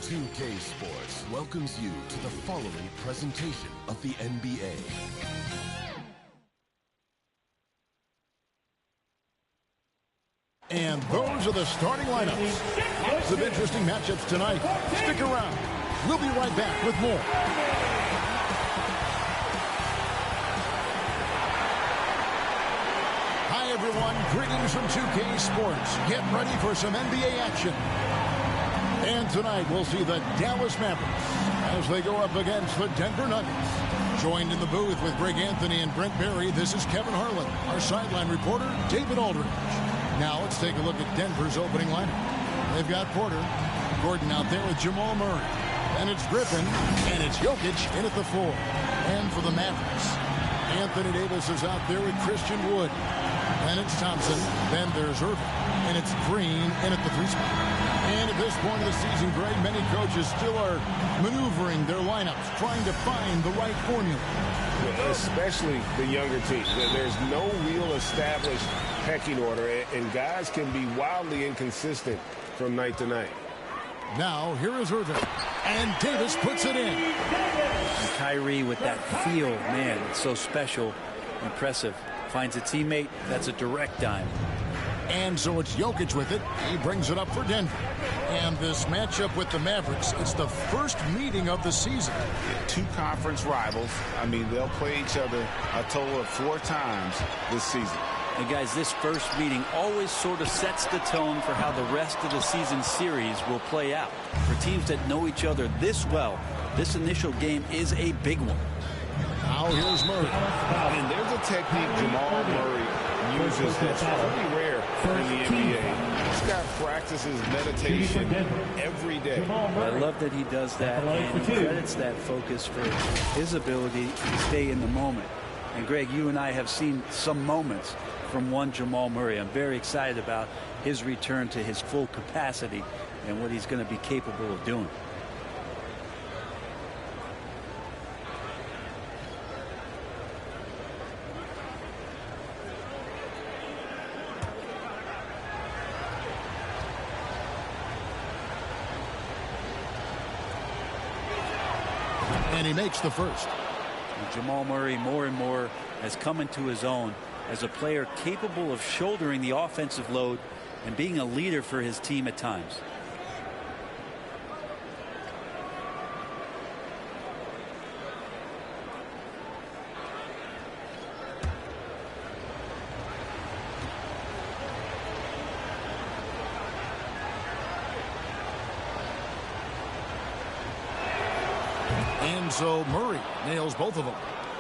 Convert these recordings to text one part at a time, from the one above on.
NBA2K Sports welcomes you to the following presentation of the NBA. And those are the starting lineups. Lots of interesting matchups tonight. Stick around. We'll be right back with more. Hi, everyone. Greetings from 2K Sports. Get ready for some NBA action. And tonight we'll see the Dallas Mavericks as they go up against the Denver Nuggets. Joined in the booth with Greg Anthony and Brent Berry, this is Kevin Harlan. Our sideline reporter, David Aldridge. Now let's take a look at Denver's opening lineup. They've got Porter, Gordon out there with Jamal Murray. And it's Griffin, and it's Jokic in at the 4. And for the Mavericks, Anthony Davis is out there with Christian Wood. And it's Thompson, then there's Irving, and it's Green in at the 3 spot. And at this point of the season, Greg, many coaches still are maneuvering their lineups, trying to find the right formula. Especially the younger teams. There's no real established pecking order, and guys can be wildly inconsistent from night to night. Now, here is Irving, and Davis puts it in. And Kyrie with that feel, man, it's so special, impressive. Finds a teammate, that's a direct dime. And so it's Jokic with it. He brings it up for Denver. And this matchup with the Mavericks, it's the first meeting of the season. Two conference rivals. I mean, they'll play each other a total of 4 times this season. And guys, this first meeting always sort of sets the tone for how the rest of the season series will play out. For teams that know each other this well, this initial game is a big one. Now here's Murray. And there's a technique Jamal Murray uses that's pretty rare in the NBA. This guy practices meditation every day. I love that he does that, and he credits that focus for his ability to stay in the moment. And Greg, you and I have seen some moments from one Jamal Murray. I'm very excited about his return to his full capacity and what he's going to be capable of doing. And he makes the first. And Jamal Murray more and more has come into his own as a player capable of shouldering the offensive load and being a leader for his team at times. And so Murray nails both of them.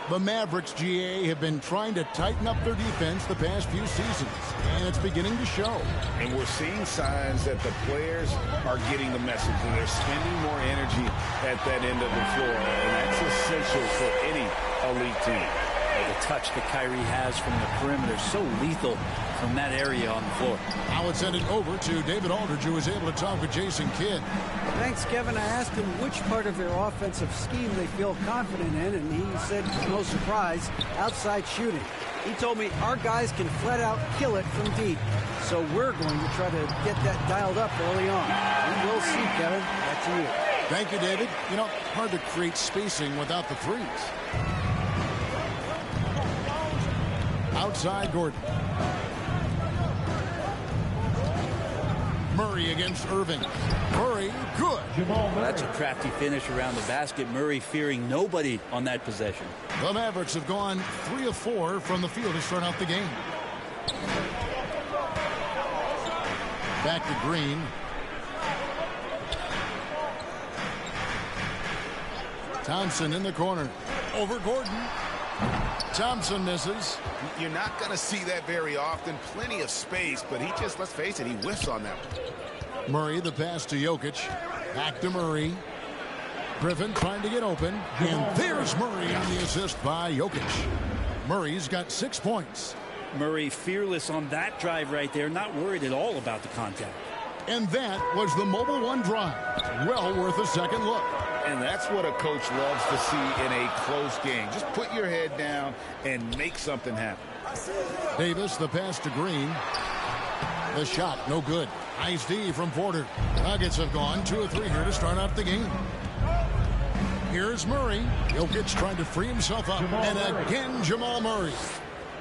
The Mavericks, GA, have been trying to tighten up their defense the past few seasons, and it's beginning to show. And we're seeing signs that the players are getting the message, and they're spending more energy at that end of the floor, and that's essential for any elite team. The touch that Kyrie has from the perimeter, so lethal from that area on the floor. Now it's sent it over to David Aldridge, who was able to talk with Jason Kidd. Thanks, Kevin. I asked him which part of their offensive scheme they feel confident in, and he said, no surprise, outside shooting. He told me our guys can flat out kill it from deep, so we're going to try to get that dialed up early on. We will see, Kevin. Back to you. Thank you, David. You know, hard to create spacing without the threes. Outside Gordon. Murray against Irving. Murray, good. Well, that's a crafty finish around the basket. Murray fearing nobody on that possession. The Mavericks have gone 3 of 4 from the field to start out the game. Back to Green. Thompson in the corner. Over Gordon. Thompson misses. You're not going to see that very often. Plenty of space, but he just, let's face it, he whiffs on that one. Murray, the pass to Jokic. Back to Murray. Griffin trying to get open. And there's Murray on the assist by Jokic. Murray's got 6 points. Murray fearless on that drive right there, not worried at all about the contact. And that was the Mobile One drive. Well worth a second look. And that's what a coach loves to see in a close game. Just put your head down and make something happen. Davis, the pass to Green. The shot, no good. Nice D from Porter. Nuggets have gone 2 of 3 here to start out the game. Here's Murray. Jokic trying to free himself up. And again, Jamal Murray.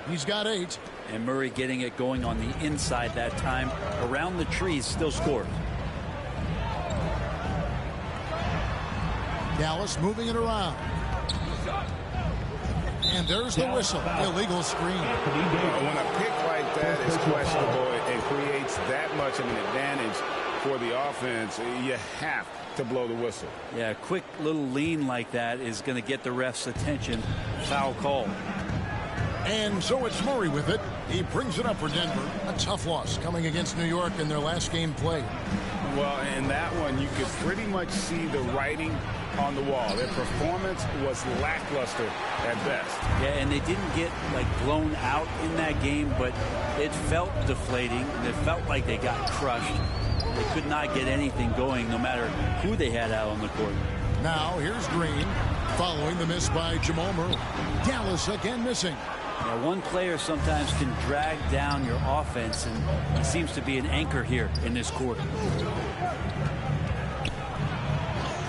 He's got 8. And Murray getting it going on the inside that time. Around the trees, still scores. Dallas moving it around. And there's the whistle. Illegal screen. When a pick like that is questionable and creates that much of an advantage for the offense, you have to blow the whistle. Yeah, a quick little lean like that is going to get the ref's attention. Foul call. And so it's Murray with it. He brings it up for Denver. A tough loss coming against New York in their last game played. Well, in that one, you could pretty much see the writing on the wall. Their performance was lackluster at best. Yeah, and they didn't get like blown out in that game, but it felt deflating. It felt like they got crushed. They could not get anything going, no matter who they had out on the court. Now here's Green, following the miss by Jamal Murray. Dallas again missing. Now, one player sometimes can drag down your offense, and he seems to be an anchor here in this quarter.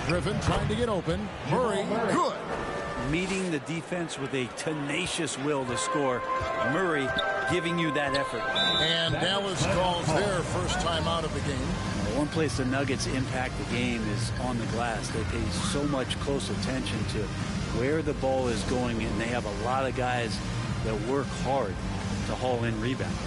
Griffin trying to get open. Murray, good. Meeting the defense with a tenacious will to score. Murray giving you that effort. And Dallas calls their first time out of the game. One place the Nuggets impact the game is on the glass. They pay so much close attention to where the ball is going, and they have a lot of guys that work hard to haul in rebounds.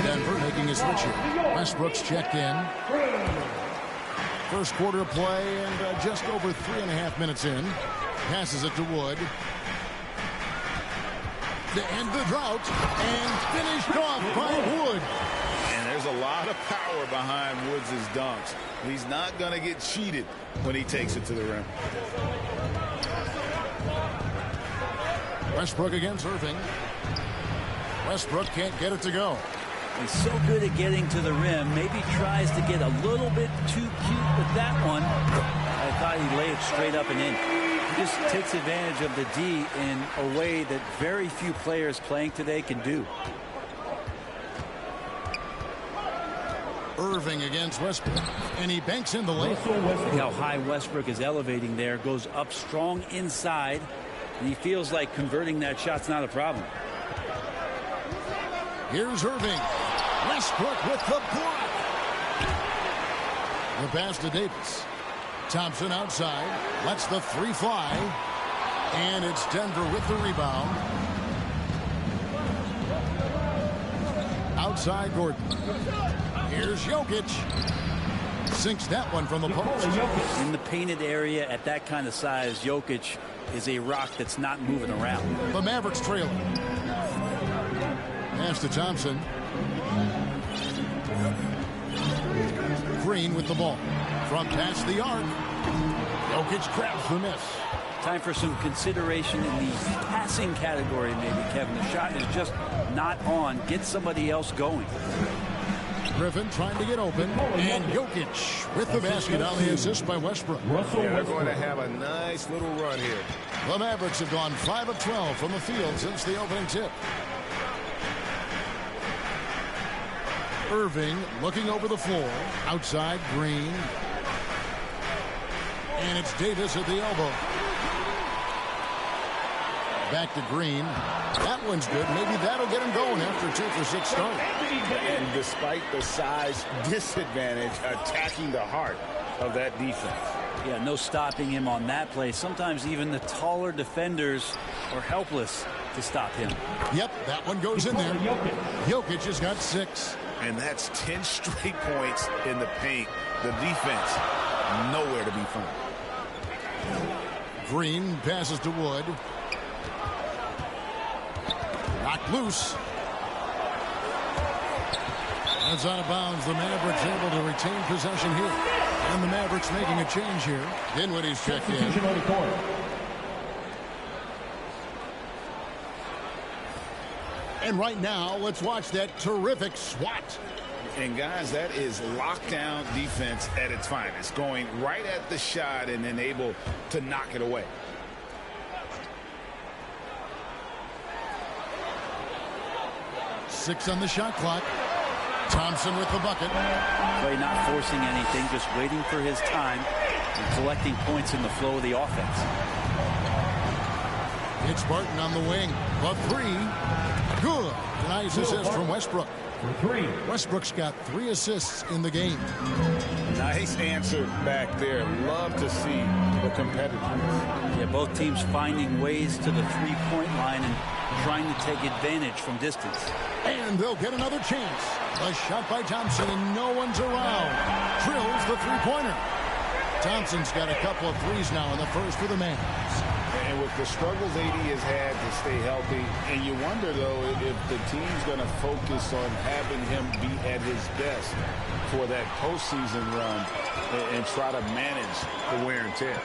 Denver making a switch here. Westbrook's checked in. First quarter play and just over 3.5 minutes in. Passes it to Wood. To end the drought. And finished off by Wood. And there's a lot of power behind Woods' dunks. He's not going to get cheated when he takes it to the rim. Westbrook against Irving. Westbrook can't get it to go. He's so good at getting to the rim. Maybe tries to get a little bit too cute with that one. I thought he'd lay it straight up and in. He just takes advantage of the D in a way that very few players playing today can do. Irving against Westbrook. And he banks in the lane. Look how high Westbrook is elevating there. Goes up strong inside. And he feels like converting that shot's not a problem. Here's Irving. Westbrook with the block. The pass to Davis. Thompson outside. Lets the three fly. And it's Denver with the rebound. Outside Gordon. Here's Jokic. Sinks that one from the post. In the painted area at that kind of size, Jokic is a rock that's not moving around. The Mavericks trailing. Pass to Thompson. Green with the ball. From past the arc. Jokic grabs the miss. Time for some consideration in the passing category, maybe, Kevin. The shot is just not on. Get somebody else going. Griffin trying to get open. And Jokic with the basket on the assist by Westbrook. Yeah, they're going to have a nice little run here. The Mavericks have gone 5 of 12 from the field since the opening tip. Irving looking over the floor. Outside Green. And it's Davis at the elbow. Back to Green. That one's good. Maybe that'll get him going after a 2-for-6 start. And despite the size disadvantage, attacking the heart of that defense. Yeah, no stopping him on that play. Sometimes even the taller defenders are helpless to stop him. Yep, that one goes in there. Jokic has got 6. And that's 10 straight points in the paint. The defense, nowhere to be found. Green passes to Wood. Knocked loose. That's out of bounds. The Mavericks able to retain possession here. And the Mavericks making a change here. Dinwiddie's checked in. And right now, let's watch that terrific swat. And guys, that is lockdown defense at its finest. Going right at the shot and then able to knock it away. Six on the shot clock. Thompson with the bucket. Clay not forcing anything, just waiting for his time and collecting points in the flow of the offense. It's Barton on the wing. The 3. Good. Nice assist from Westbrook. Westbrook's got 3 assists in the game. Nice answer back there. Love to see the competitiveness. Yeah, both teams finding ways to the three-point line and trying to take advantage from distance. And they'll get another chance. A shot by Thompson, and no one's around. Drills the three-pointer. Thompson's got a couple of threes now in the first for the Mavs. And with the struggles AD has had to stay healthy, and you wonder, though, if the team's going to focus on having him be at his best for that postseason run and try to manage the wear and tear.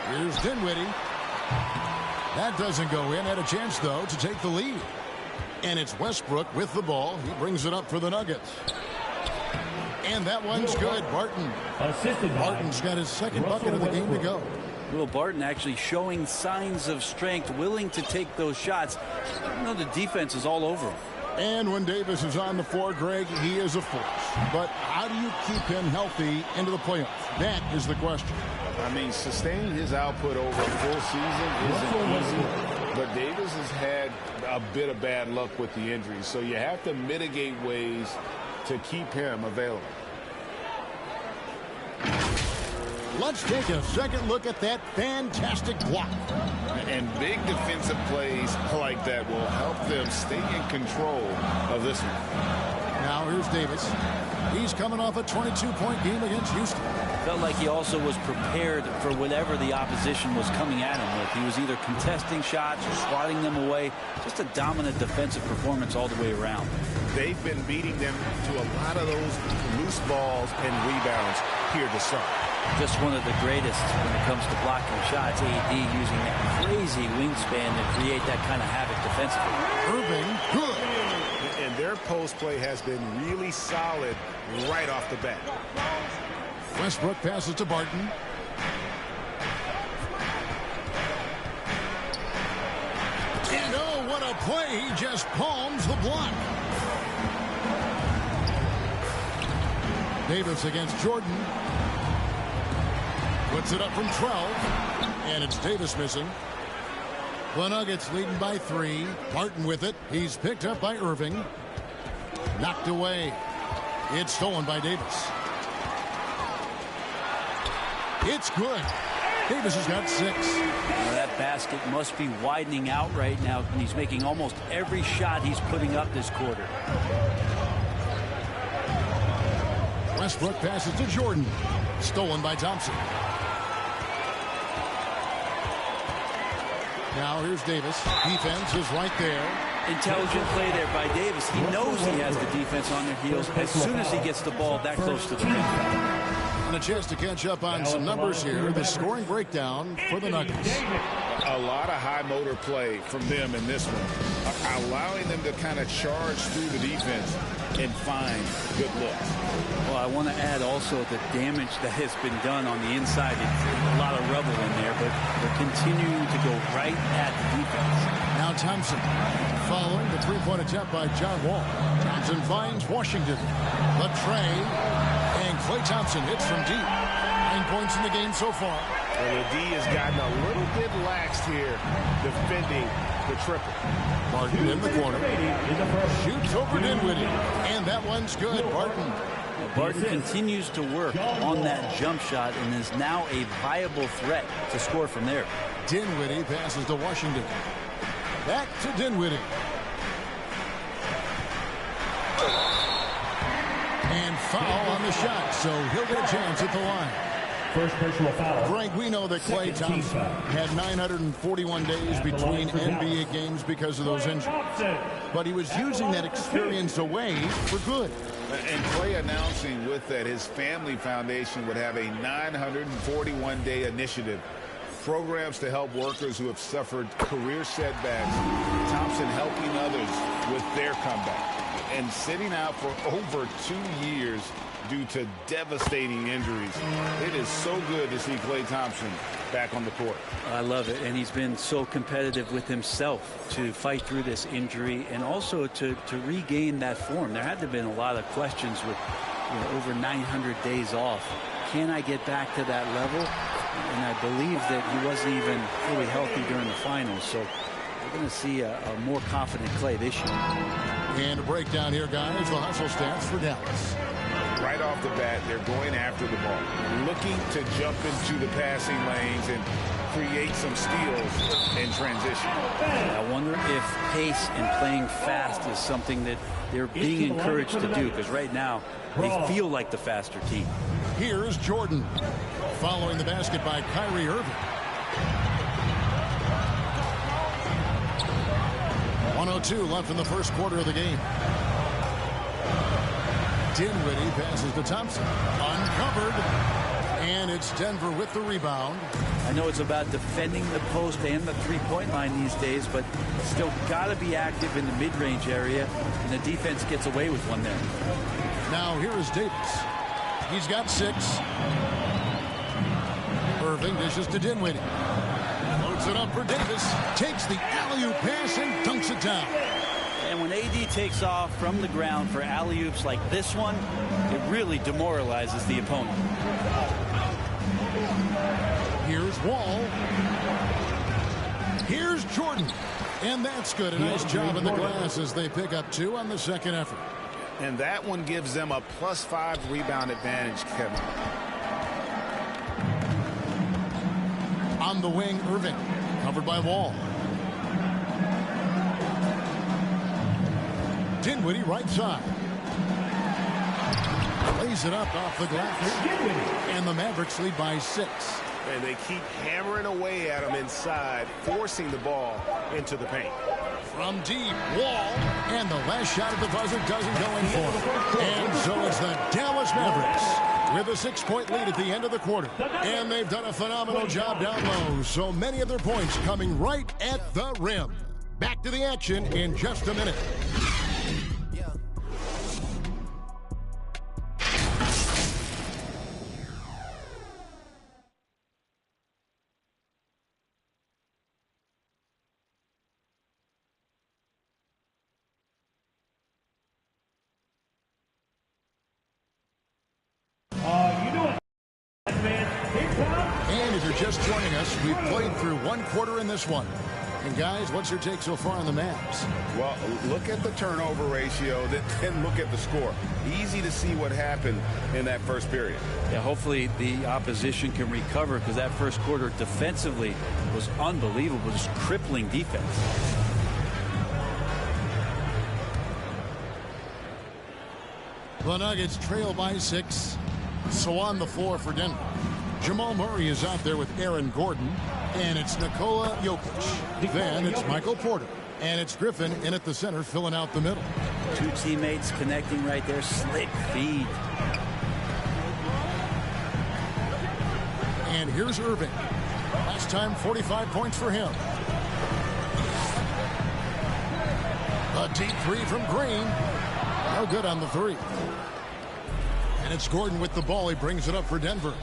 Here's Dinwiddie. That doesn't go in. Had a chance, though, to take the lead. And it's Westbrook with the ball. He brings it up for the Nuggets. And that one's good. Barton. Barton's got his second bucket of the game to go. Will Barton actually showing signs of strength, willing to take those shots. You know, the defense is all over him. And when Davis is on the floor, Greg, he is a force. But how do you keep him healthy into the playoffs? That is the question. I mean, sustaining his output over a full season isn't easy. But Davis has had a bit of bad luck with the injuries. So you have to mitigate ways to keep him available. Let's take a second look at that fantastic block. And big defensive plays like that will help them stay in control of this one. Now here's Davis. He's coming off a 22-point game against Houston. Felt like he also was prepared for whatever the opposition was coming at him with. He was either contesting shots or swatting them away. Just a dominant defensive performance all the way around. They've been beating them to a lot of those loose balls and rebounds here to start. Just one of the greatest when it comes to blocking shots. AD using that crazy wingspan to create that kind of havoc defensively. Irving, good. And their post play has been really solid right off the bat. Westbrook passes to Barton. And oh, what a play. He just palms the block. Davis against Jordan. Puts it up from 12. And it's Davis missing. The Nuggets leading by 3. Barton with it. He's picked up by Irving. Knocked away. It's stolen by Davis. It's good. Davis has got 6. Well, that basket must be widening out right now, and he's making almost every shot he's putting up this quarter. Westbrook passes to Jordan. Stolen by Thompson. Now here's Davis. Defense is right there. Intelligent play there by Davis. He knows he has the defense on their heels. As soon as he gets the ball that close to the rim. And a chance to catch up on some numbers here. The scoring breakdown for the Nuggets. A lot of high motor play from them in this one, allowing them to kind of charge through the defense and find good looks. Well, I want to add also the damage that has been done on the inside. It's a lot of rubble in there, but they're continuing to go right at the defense. Now Thompson following the three-point attempt by John Wall. Thompson finds Washington. The tray. And Klay Thompson hits from deep. 9 points in the game so far. And the D has gotten a little bit laxed here defending the triple. Barton in the corner. Shoots over Dinwiddie. And that one's good. Barton. Barton continues to work on that jump shot and is now a viable threat to score from there. Dinwiddie passes to Washington. Back to Dinwiddie. And foul on the shot, so he'll get a chance at the line. First personal foul. Greg, we know that Klay Thompson had 941 days between NBA games because of those injuries. But he was using that experience away for good. And Klay announcing with that his family foundation would have a 941-day initiative. Programs to help workers who have suffered career setbacks. Thompson helping others with their comeback. And sitting out for over 2 years due to devastating injuries. It is so good to see Klay Thompson back on the court. I love it, and he's been so competitive with himself to fight through this injury and also to regain that form. There had to have been a lot of questions with over 900 days off. Can I get back to that level? And I believe that he wasn't even fully healthy during the finals, so we're going to see a more confident Klay this year. And a breakdown here, guys. The hustle stats for Dallas. Right off the bat, they're going after the ball, looking to jump into the passing lanes and create some steals in transition. I wonder if pace and playing fast is something that they're being encouraged to do, because right now they feel like the faster team. Here's Jordan, following the basket by Kyrie Irving. 1:02 left in the first quarter of the game. Dinwiddie passes to Thompson. Uncovered. And it's Denver with the rebound. I know it's about defending the post and the three-point line these days, but still got to be active in the mid-range area, and the defense gets away with one there. Now here is Davis. He's got 6. Irving dishes to Dinwiddie. Loads it up for Davis. Takes the alley-oop pass and dunks it down. And when AD takes off from the ground for alley-oops like this one, it really demoralizes the opponent. Here's Wall. Here's Jordan. And that's good. A nice job in the glass as they pick up 2 on the second effort. And that one gives them a +5 rebound advantage, Kevin. On the wing, Irving. Covered by Wall. Dinwiddie right side. Lays it up off the glass. And the Mavericks lead by 6. And they keep hammering away at him inside, forcing the ball into the paint. From deep, Wall. And the last shot at the buzzer doesn't go in for it. And so it's the Dallas Mavericks with a 6-point lead at the end of the quarter. And they've done a phenomenal job down low. So many of their points coming right at the rim. Back to the action in just a minute. And if you're just joining us, we've played through 1 quarter in this one. And guys, what's your take so far on the Mavs? Well, look at the turnover ratio, then look at the score. Easy to see what happened in that first period. Yeah, hopefully the opposition can recover, because that first quarter defensively was unbelievable, just crippling defense. The Nuggets trail by 6. So on the floor for Denver, Jamal Murray is out there with Aaron Gordon, and it's Nikola Jokic. Then it's Michael Porter, and it's Griffin in at the center filling out the middle. 2 teammates connecting right there. Slick feed. And here's Irving. Last time 45 points for him. A deep 3 from Green. No good on the 3. And it's Gordon with the ball. He brings it up for Denver.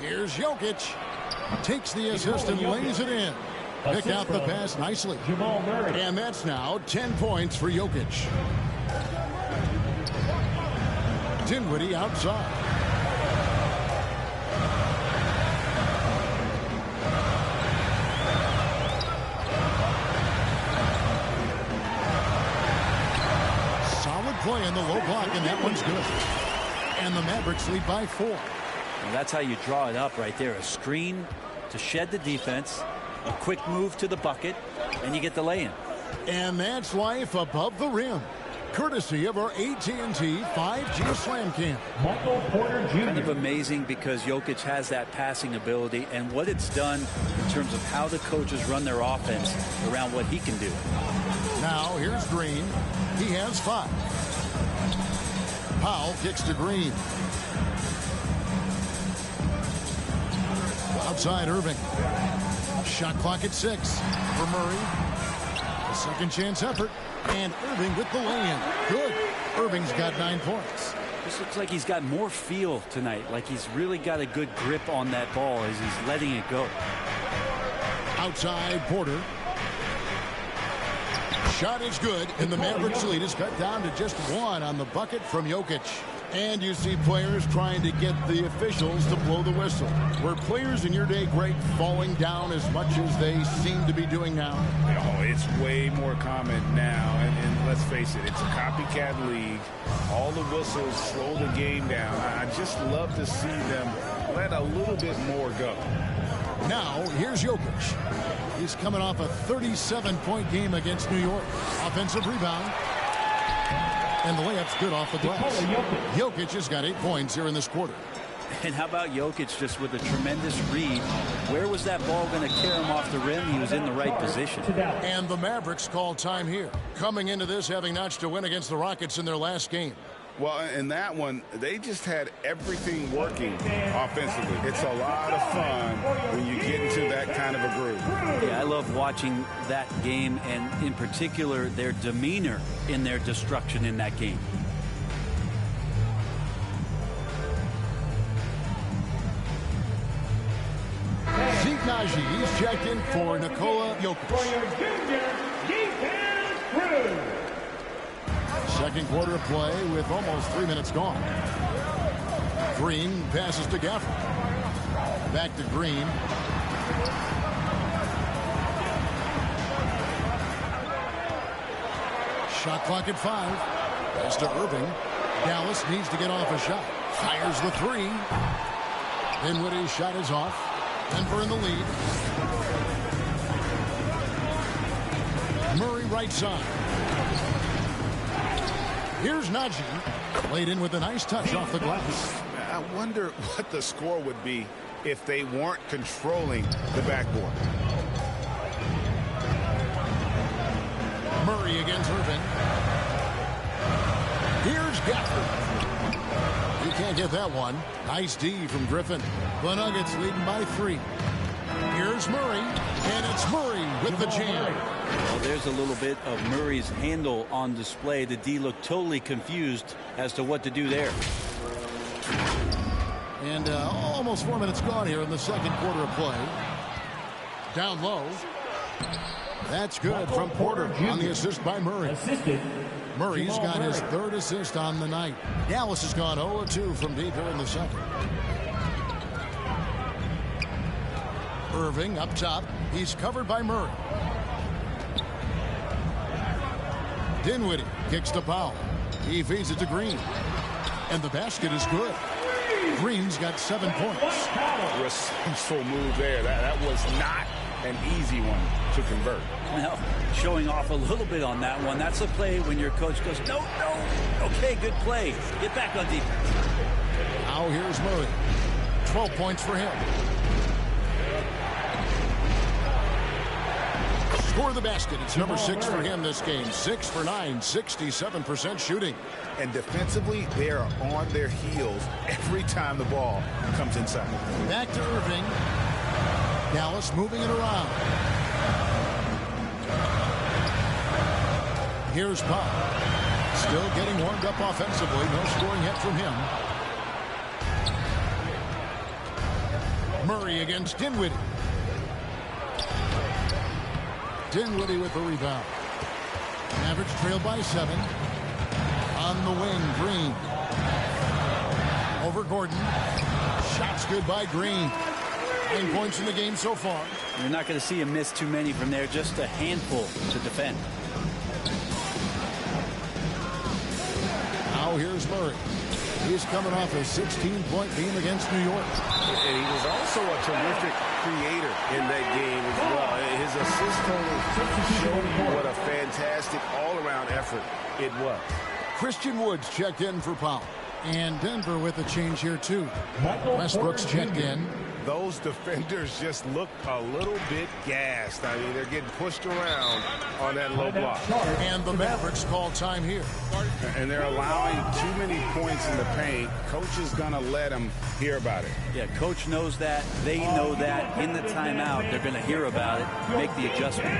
Here's Jokic. Takes the assist and lays it in. Pick out the pass nicely. And that's now 10 points for Jokic. Dinwiddie outside. play in the low block, and that one's good. And the Mavericks lead by 4. And that's how you draw it up right there. A screen to shed the defense, a quick move to the bucket, and you get the lay-in. And that's life above the rim, courtesy of our AT&T 5G Slam Cam. Michael Porter Jr. Kind of amazing because Jokic has that passing ability and what it's done in terms of how the coaches run their offense around what he can do. Now here's Green. He has 5. Powell kicks to Green. Outside Irving. Shot clock at 6 for Murray. A second chance effort. And Irving with the lay-in. Good. Irving's got 9 points. This looks like he's got more feel tonight. Like he's really got a good grip on that ball as he's letting it go. Outside Porter. Shot is good, and the Mavericks lead is cut down to just 1 on the bucket from Jokic. And you see players trying to get the officials to blow the whistle. Were players in your day, Greg, falling down as much as they seem to be doing now? Oh, it's way more common now. And let's face it, it's a copycat league. All the whistles slow the game down. I just love to see them let a little bit more go. Now, here's Jokic. He's coming off a 37-point game against New York. Offensive rebound. And the layup's good off the glass. Jokic has got 8 points here in this quarter. And how about Jokic just with a tremendous read? Where was that ball going to carry him off the rim? He was in the right position. And the Mavericks call time here. Coming into this, having notched a win against the Rockets in their last game. Well, in that one, they just had everything working offensively. It's a lot of fun when you get into that kind of a groove. Yeah, I love watching that game, and in particular, their demeanor in their destruction in that game. Zeke Naji, he's checked in for Nikola Jokic. Second quarter of play with almost 3 minutes gone. Green passes to Gafford. Back to Green. Shot clock at 5. Pass to Irving. Dallas needs to get off a shot. Fires the 3. Dinwiddie's shot is off. Denver in the lead. Murray right side. Here's Naji. Laid in with a nice touch off the glass. I wonder what the score would be if they weren't controlling the backboard. Murray against Irving. Here's Gafford. He can't get that one. Nice D from Griffin. The Nuggets leading by 3. Here's Murray, and it's Murray with the jam. Well, there's a little bit of Murray's handle on display. The D looked totally confused as to what to do there. And almost 4 minutes gone here in the second quarter of play. Down low. That's good from Porter on the assist by Murray. Murray's got his 3rd assist on the night. Dallas has gone 0-2 from deep here in the second. Irving up top. He's covered by Murray. Dinwiddie kicks to Powell. He feeds it to Green. And the basket is good. Green's got 7 points. Resourceful move there. That was not an easy one to convert. Well, showing off a little bit on that one. That's a play when your coach goes, no. Okay, good play. Get back on defense. Now here's Murray. 12 points for him. Score the basket. It's number 6 for him this game. 6 for 9, 67% shooting. And defensively, they are on their heels every time the ball comes inside. Back to Irving. Dallas moving it around. Here's Powell. Still getting warmed up offensively. No scoring yet from him. Murray against Dinwiddie. Dinwiddie with the rebound. Mavericks trail by 7. On the wing, Green. Over Gordon. Shots good by Green. 9 points in the game so far. You're not going to see him miss too many from there. Just a handful to defend. Now here's Murray. He's coming off a 16-point game against New York. And he was also a terrific creator in that game as well. His assist total showed you what a fantastic all-around effort it was. Christian Woods checked in for Powell. And Denver with a change here, too. Westbrook's checked in. Those defenders just look a little bit gassed. I mean, they're getting pushed around on that low block. And the Mavericks call time here. And they're allowing too many points in the paint. Coach is going to let them hear about it. Yeah, coach knows that. They know that. In the timeout, they're going to hear about it, make the adjustment.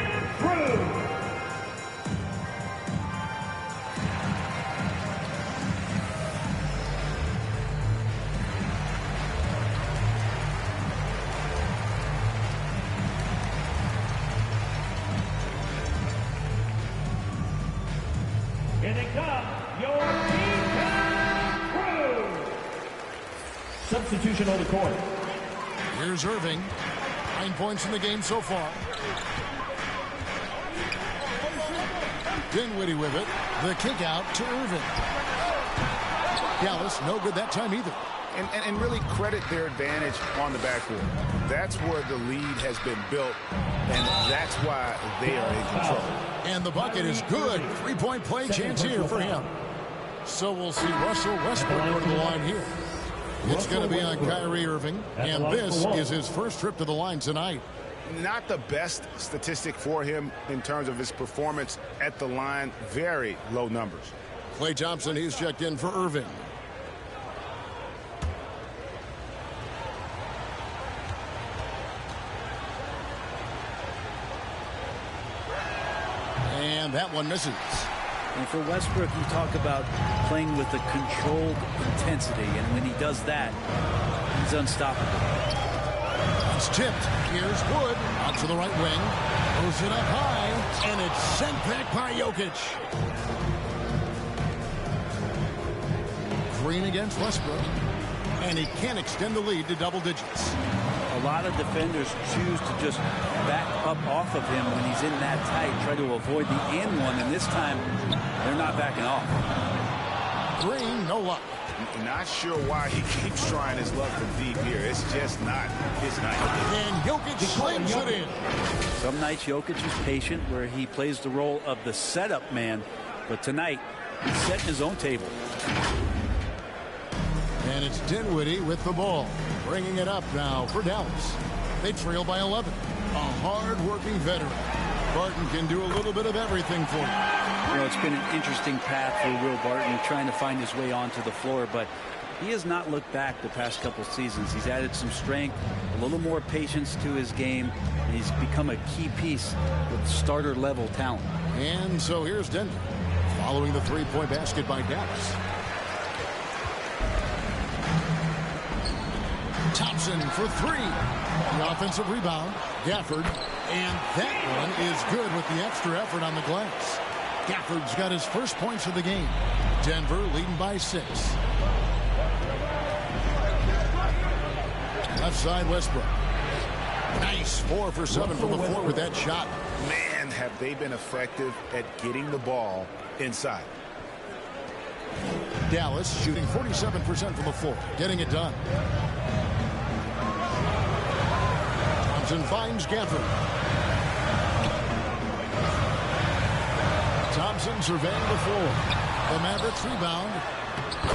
Here they come, your team crew. Substitution on the court. Here's Irving. 9 points in the game so far. Dinwiddie with it. The kick out to Irving. Dallas, no good that time either. And really credit their advantage on the backcourt. That's where the lead has been built, and that's why they are in control. And the bucket is good. 3-point play chance here for him. So we'll see Russell Westbrook go to the line here. It's going to be on Kyrie Irving, and this is his first trip to the line tonight. Not the best statistic for him in terms of his performance at the line. Very low numbers. Klay Thompson, he's checked in for Irving. And that one misses. And for Westbrook, you talk about playing with a controlled intensity, and when he does that, he's unstoppable. It's tipped. Here's Wood out to the right wing. Throws it up high, and it's sent back by Jokic. Green against Westbrook, and he can't extend the lead to double digits. A lot of defenders choose to just back up off of him when he's in that tight, try to avoid the and one, and this time they're not backing off. Green, no luck. Not sure why he keeps trying his luck from deep here. It's just not his night. And Jokic slams it in. Some nights Jokic is patient, where he plays the role of the setup man, but tonight he's setting his own table. And it's Dinwiddie with the ball, bringing it up now for Dallas. They trail by 11. A hard-working veteran. Barton can do a little bit of everything for him. You know, it's been an interesting path for Will Barton, trying to find his way onto the floor, but he has not looked back the past couple seasons. He's added some strength, a little more patience to his game, and he's become a key piece with starter-level talent. And so here's Denver, following the three-point basket by Dallas. Thompson for three. The offensive rebound. Gafford. And that one is good with the extra effort on the glass. Gafford's got his first points of the game. Denver leading by 6. Left side, Westbrook. Nice 4 for 7 from the floor with that shot. Man, have they been effective at getting the ball inside. Dallas shooting 47% from the floor, getting it done. Thompson finds Gafford. Thompson surveying the floor. The Mavericks rebound.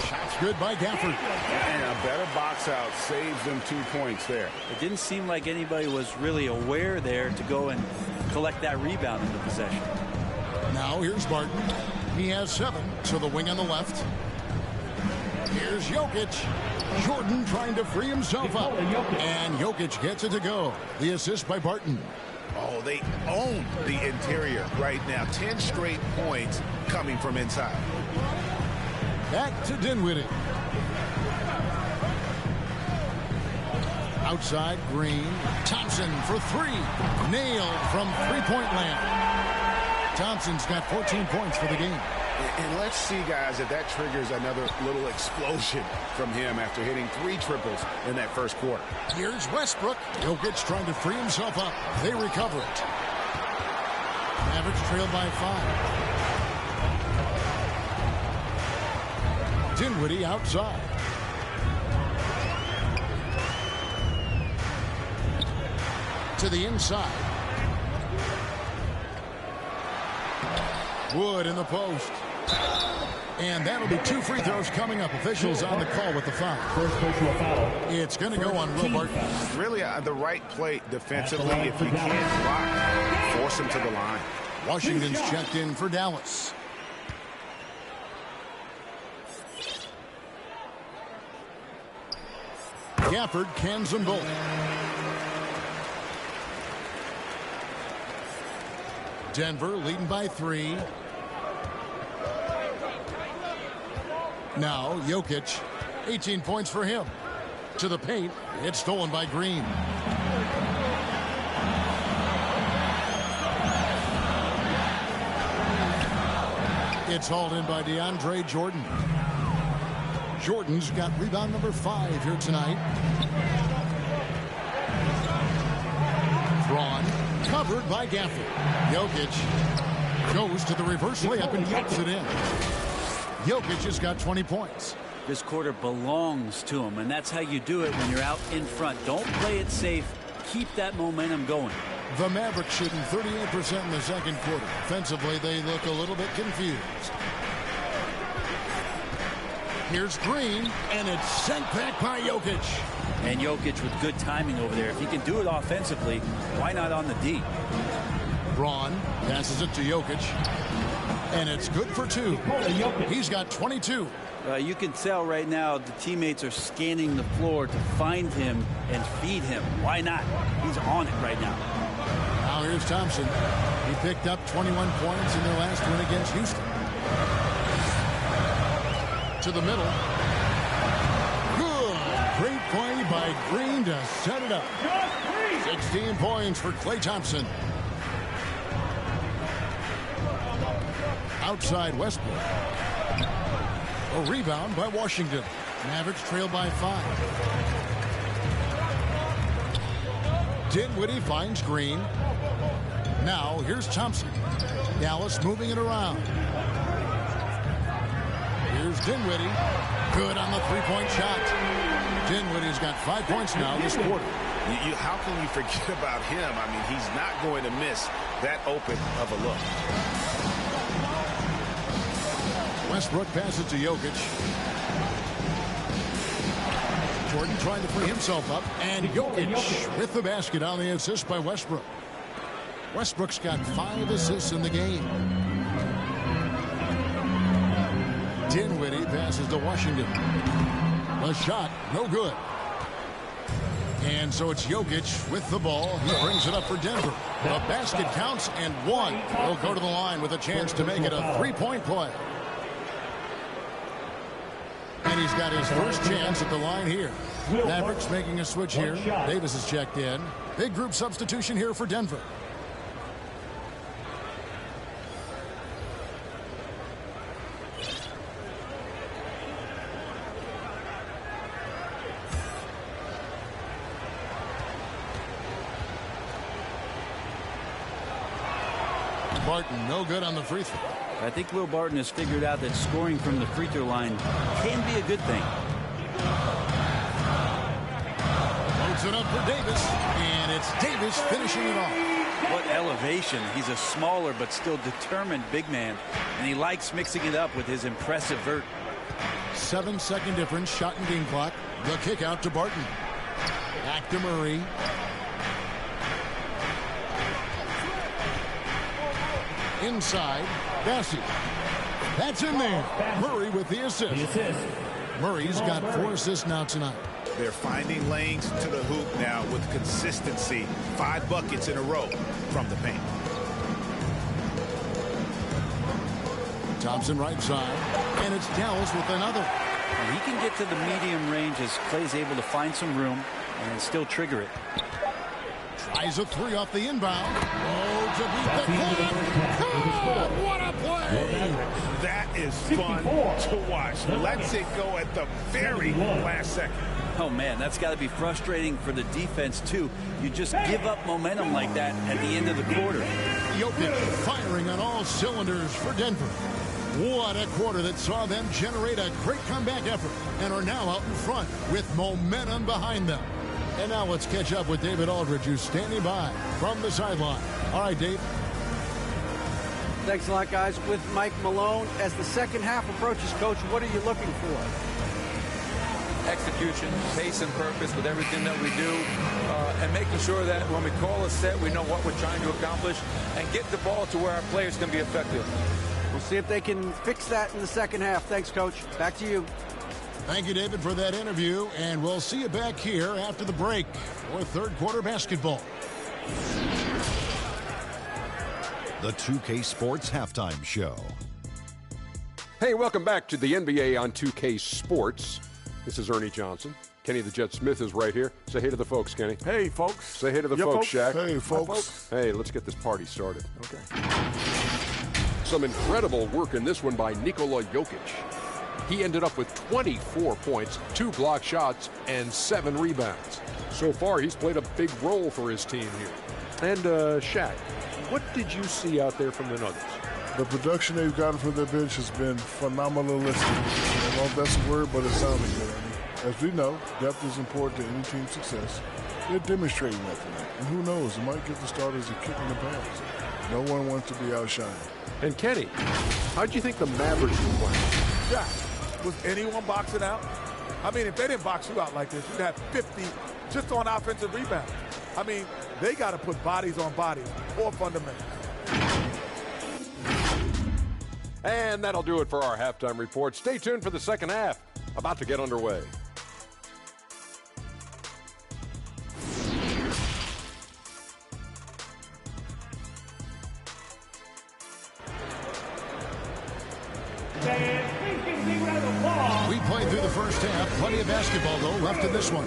Shot's good by Gafford. And a better box out saves them 2 points there. It didn't seem like anybody was really aware there to go and collect that rebound in the possession. Now here's Barton. He has 7 to the wing on the left. Here's Jokic. Jordan trying to free himself up. And Jokic gets it to go. The assist by Barton. Oh, they own the interior right now. 10 straight points coming from inside. Back to Dinwiddie. Outside, Green. Thompson for 3. Nailed from three-point land. Thompson's got 14 points for the game. And let's see, guys, if that triggers another little explosion from him after hitting 3 triples in that first quarter. Here's Westbrook. Jokic trying to free himself up. They recover it. Mavericks trail by 5. Dinwiddie outside. To the inside. Wood in the post. And that'll be 2 free throws coming up. Officials on the call with the foul. First personal foul. It's going to go on Will Barton. Really the right play defensively. If you can't block, force him to the line. Washington's checked in for Dallas. Gafford cans them both. Denver leading by 3. Now Jokic, 18 points for him. To the paint, it's stolen by Green. It's hauled in by DeAndre Jordan. Jordan's got rebound number 5 here tonight. Braun covered by Gafford. Jokic goes to the reverse layup and gets it in. Jokic has got 20 points. This quarter belongs to him, and that's how you do it when you're out in front. Don't play it safe. Keep that momentum going. The Mavericks shooting 38% in the second quarter. Offensively, they look a little bit confused. Here's Green, and it's sent back by Jokic. And Jokic with good timing over there. If he can do it offensively, why not on the D? Braun passes it to Jokic, and it's good for 2. He's got 22. You can tell right now the teammates are scanning the floor to find him and feed him. Why not? He's on it right now. Now here's Thompson. He picked up 21 points in their last win against Houston. To the middle. Good. Great play by Green to set it up. 16 points for Klay Thompson. Outside Westbrook. A rebound by Washington. Mavericks trail by 5. Dinwiddie finds Green. Now here's Thompson. Dallas moving it around. Here's Dinwiddie. Good on the 3-point shot. Dinwiddie's got 5 points now this quarter. How can you forget about him? I mean, he's not going to miss that open of a look. Westbrook passes to Jokic. Jordan trying to free himself up. And Jokic with the basket on the assist by Westbrook. Westbrook's got 5 assists in the game. Dinwiddie passes to Washington. The shot, no good. And so it's Jokic with the ball. He brings it up for Denver. The basket counts, and 1 will go to the line with a chance to make it a 3-point play. And he's got his first chance at the line here. Mavericks making a switch here. Davis is checked in. Big group substitution here for Denver. Barton, no good on the free throw. I think Will Barton has figured out that scoring from the free throw line can be a good thing. Loads it up for Davis, and it's Davis finishing it off. What elevation. He's a smaller but still determined big man, and he likes mixing it up with his impressive vert. 7-second difference, shot and game clock. The kick out to Barton. Back to Murray. Inside, Bassey. That's in there. Murray with the assist. Murray's got 4 assists now tonight. They're finding lanes to the hoop now with consistency. 5 buckets in a row from the paint. Thompson right side, and it's Dallas with another. And he can get to the medium range as Klay's able to find some room and still trigger it. Tries a 3 off the inbound. Oh, to beat the clock. Oh, what a play! That is fun to watch. Lets it go at the very last second. Oh, man, that's got to be frustrating for the defense, too. You just give up momentum like that at the end of the quarter. Jokic firing on all cylinders for Denver. What a quarter that saw them generate a great comeback effort and are now out in front with momentum behind them. And now let's catch up with David Aldridge, who's standing by from the sideline. All right, Dave. Thanks a lot, guys. With Mike Malone, as the second half approaches, Coach, what are you looking for? Execution, pace and purpose with everything that we do, and making sure that when we call a set, we know what we're trying to accomplish and get the ball to where our players can be effective. We'll see if they can fix that in the second half. Thanks, Coach. Back to you. Thank you, David, for that interview, and we'll see you back here after the break for third quarter basketball. The 2K Sports Halftime Show. Hey, welcome back to the NBA on 2K Sports. This is Ernie Johnson. Kenny the Jet Smith is right here. Say hey to the folks, Kenny. Hey, folks. Say hey to the folks, Shaq. Hey, folks. Hey, let's get this party started. Okay. Some incredible work in this one by Nikola Jokic. He ended up with 24 points, 2 block shots, and 7 rebounds. So far, he's played a big role for his team here. And, Shaq, what did you see out there from the Nuggets? The production they've gotten from their bench has been phenomenalistic. I don't know if that's a word, but it sounded good. As we know, depth is important to any team's success. They're demonstrating that tonight. And who knows, it might give the starters a kick in the pants. No one wants to be outshined. And Kenny, how'd you think the Mavericks were playing? Yeah. Was anyone boxing out? I mean, if they didn't box you out like this, you'd have 50 just on offensive rebounds. I mean, they got to put bodies on bodies or fundamentals. And that'll do it for our halftime report. Stay tuned for the second half. About to get underway. We played through the first half. Plenty of basketball, though, left in this one.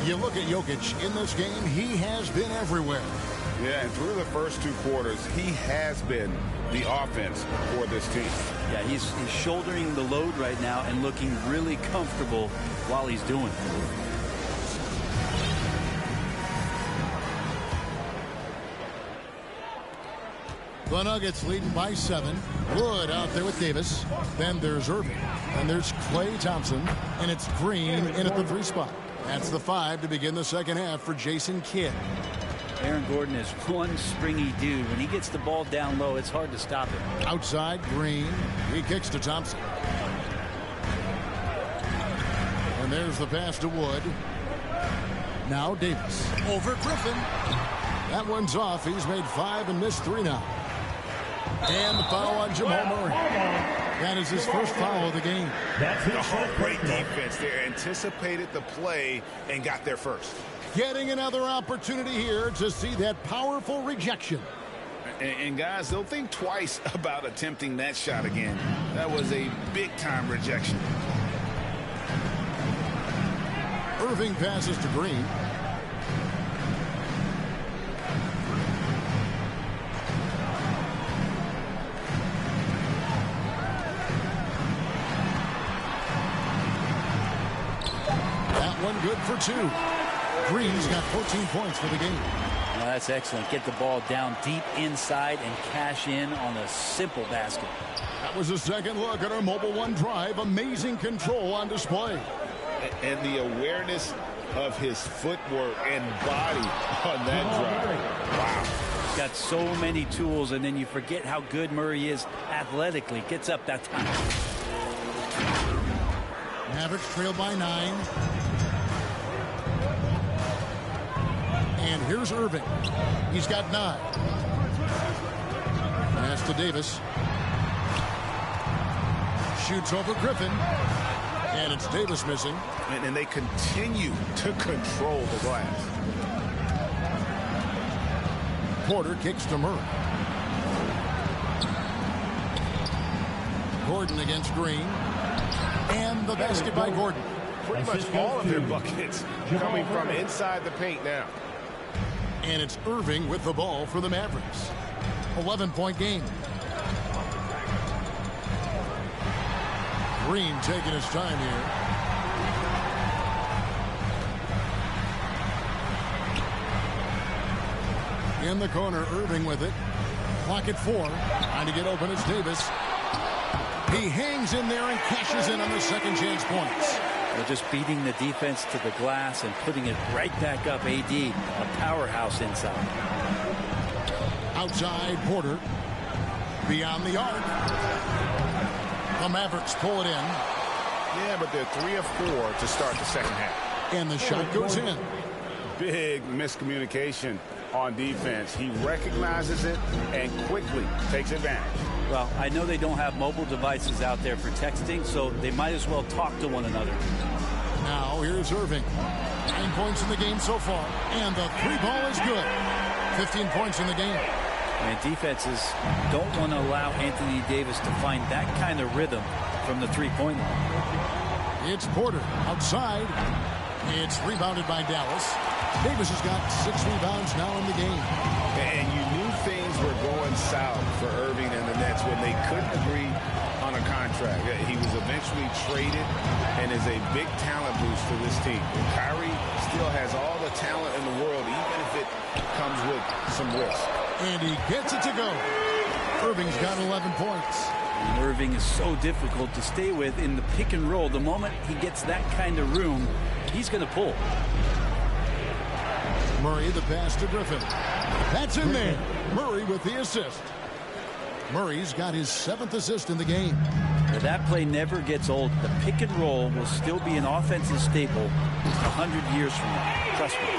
You look at Jokic in this game, he has been everywhere. Yeah, and through the first 2 quarters, he has been the offense for this team. Yeah, he's shouldering the load right now and looking really comfortable while he's doing it. The Nuggets leading by 7. Wood out there with Davis. Then there's Irving. And there's Klay Thompson. And it's Green in at the 3 spot. That's the 5 to begin the second half for Jason Kidd. Aaron Gordon is one springy dude. When he gets the ball down low, it's hard to stop him. Outside, Green. He kicks to Thompson. And there's the pass to Wood. Now Davis. Over Griffin. That one's off. He's made 5 and missed 3 now. And the foul on Jamal Murray. That is his first foul of the game. Great defense there. Anticipated the play and got there first. Getting another opportunity here to see that powerful rejection. And guys, they'll think twice about attempting that shot again. That was a big-time rejection. Irving passes to Green. One good for 2. Green's got 14 points for the game. Well, that's excellent. Get the ball down deep inside and cash in on a simple basket. That was a second look at our Mobile One drive. Amazing control on display. And the awareness of his footwork and body on that drive. Wow. He's got so many tools, and then you forget how good Murray is athletically. Gets up that time. Mavericks trail by 9. And here's Irving. He's got 9. Pass to Davis. Shoots over Griffin. And it's Davis missing. And they continue to control the glass. Porter kicks to Murray. Gordon against Green. And the basket by Gordon. Pretty much all of their buckets coming from inside the paint now. And it's Irving with the ball for the Mavericks. 11-point game. Green taking his time here. In the corner, Irving with it. Clock at 4. Trying to get open, it's Davis. He hangs in there and cashes in on the second chance points. They're just beating the defense to the glass and putting it right back up. AD, a powerhouse inside. Outside, Porter. Beyond the arc. The Mavericks pull it in. Yeah, but they're 3 of 4 to start the second half. And the shot goes in. Big miscommunication on defense. He recognizes it and quickly takes advantage. Well, I know they don't have mobile devices out there for texting, so they might as well talk to one another. Now here's Irving. 9 points in the game so far. And the 3-ball is good. 15 points in the game. And defenses don't want to allow Anthony Davis to find that kind of rhythm from the three-point line. It's Porter outside. It's rebounded by Dallas. Davis has got 6 rebounds now in the game. And you knew things were going south for Irving and the Nets when they couldn't agree on a contract. He was eventually traded and is a big talent boost for this team. And Kyrie still has all the talent in the world, even if it comes with some risk. And he gets it to go. Irving's got 11 points. And Irving is so difficult to stay with in the pick and roll. The moment he gets that kind of room, he's going to pull. Murray, the pass to Griffin. That's in there. Murray with the assist. Murray's got his 7th assist in the game. Now that play never gets old. The pick and roll will still be an offensive staple 100 years from now. Trust me.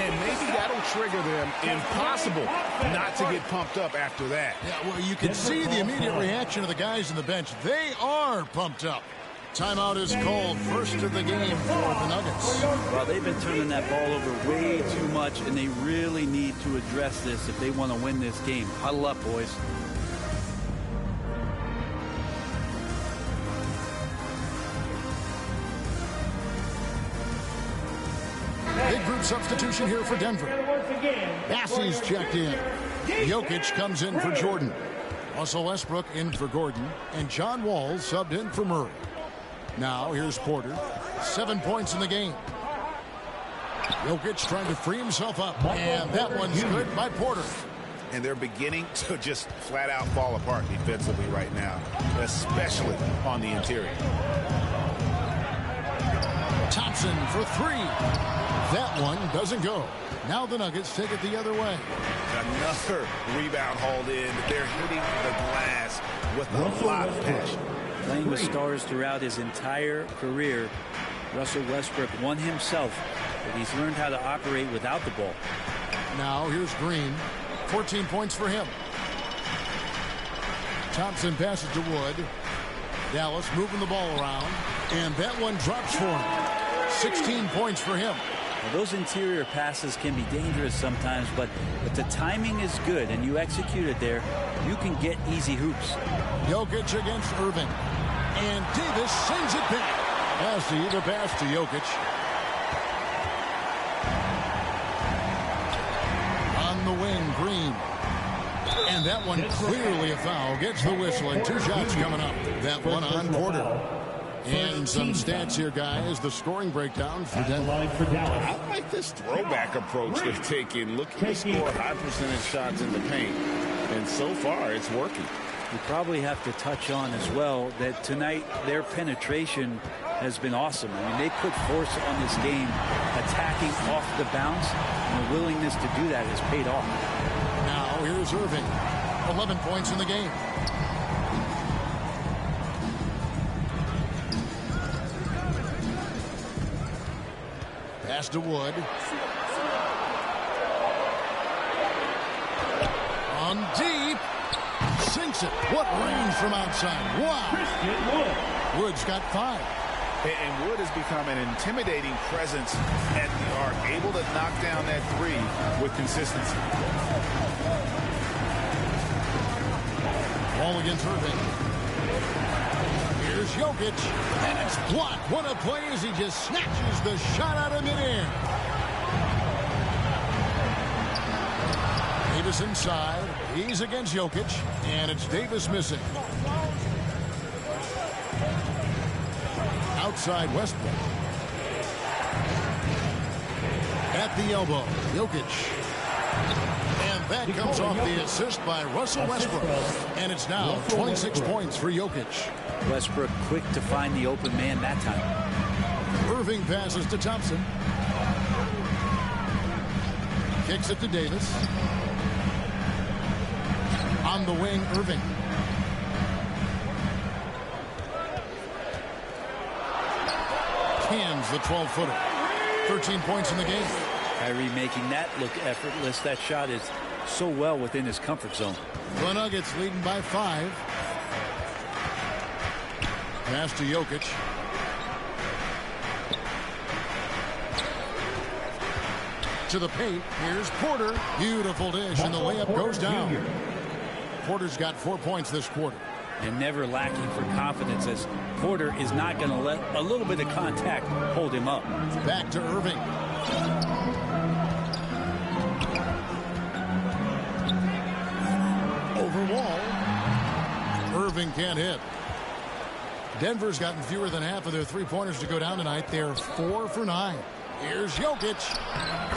And maybe that'll trigger them. Impossible not to get pumped up after that. Yeah, well, you can see the immediate reaction of the guys on the bench. They are pumped up. Timeout is called, first of the game for the Nuggets. Well, they've been turning that ball over way too much, and they really need to address this if they want to win this game. Huddle up, boys. Big group substitution here for Denver. Bassey's checked in. Jokic comes in for Jordan. Russell Westbrook in for Gordon. And John Wall subbed in for Murray. Now here's Porter. 7 points in the game. Jokic trying to free himself up. And that one's good by Porter. And they're beginning to just flat out fall apart defensively right now, especially on the interior. Thompson for 3. That one doesn't go. Now the Nuggets take it the other way. Another rebound hauled in. They're hitting the glass with a lot of passion. Playing with stars throughout his entire career, Russell Westbrook won himself, but he's learned how to operate without the ball. Now here's Green. 14 points for him. Thompson passes to Wood. Dallas moving the ball around. And that one drops for him. 16 points for him. Well, those interior passes can be dangerous sometimes, but if the timing is good and you execute it there, you can get easy hoops. Jokic against Irving. And Davis sends it back. Bassey, the pass to Jokic. On the wing, Green. And that one clearly a foul. Gets the whistle, and 2 shots coming up. That one on Porter. And some stats here, guys. The scoring breakdown for Denver. I like this throwback approach they're taking. Looking to score high percentage shots in the paint. And so far, it's working. You probably have to touch on as well that tonight their penetration has been awesome. I mean, they put force on this game, attacking off the bounce, and the willingness to do that has paid off. Now here's Irving. 11 points in the game. Pass to Wood. On deep. Sinks it. What range from outside. Wow. Wood's got 5. And Wood has become an intimidating presence at the arc, able to knock down that 3 with consistency. Ball against Irving. Here's Jokic, and it's blocked. What a play as he just snatches the shot out of midair. Davis inside. He's against Jokic, and it's Davis missing. Outside Westbrook. At the elbow, Jokic. And that comes off the assist by Russell Westbrook. And it's now 26 points for Jokic. Westbrook quick to find the open man that time. Irving passes to Thompson. Kicks it to Davis. On the wing, Irving. Cans the 12-footer. 13 points in the game. Kyrie making that look effortless. That shot is so well within his comfort zone. The Nuggets leading by 5. Pass to Jokic. To the paint. Here's Porter. Beautiful dish, and the layup goes down. Porter's got 4 points this quarter. And never lacking for confidence, as Porter is not going to let a little bit of contact hold him up. Back to Irving. Over Wall. Irving can't hit. Denver's gotten fewer than half of their three-pointers to go down tonight. They're 4 for 9. Here's Jokic.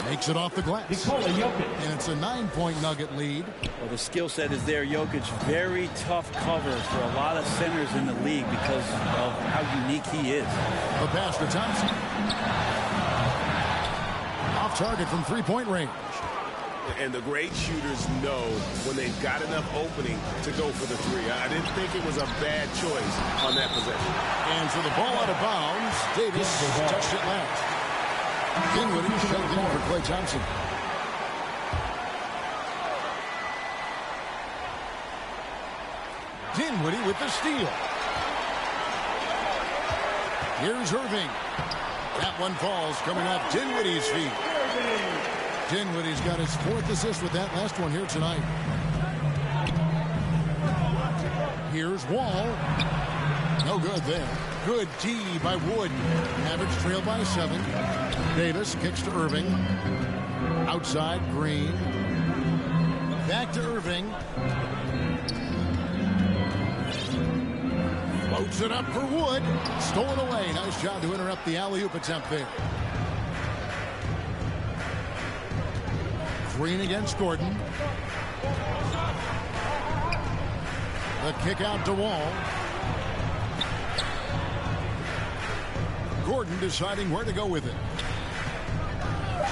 Makes it off the glass. And it's a 9-point Nugget lead. Well, the skill set is there. Jokic, very tough cover for a lot of centers in the league because of how unique he is. The pass to Thompson. Off target from three-point range. And the great shooters know when they've got enough opening to go for the three. I didn't think it was a bad choice on that possession. And so the ball out of bounds. Davis touched it last. Dinwiddie shoved in for Klay Thompson. Dinwiddie with the steal. Here's Irving. That one falls coming off Dinwiddie's feet. Dinwiddie's got his 4th assist with that last one here tonight. Here's Wall. No good there. Good D by Wood. Mavericks trail by 7. Davis kicks to Irving. Outside, Green. Back to Irving. Floats it up for Wood. Stolen away. Nice job to interrupt the alley-oop attempt there. Green against Gordon. The kick out to Wall. Gordon deciding where to go with it.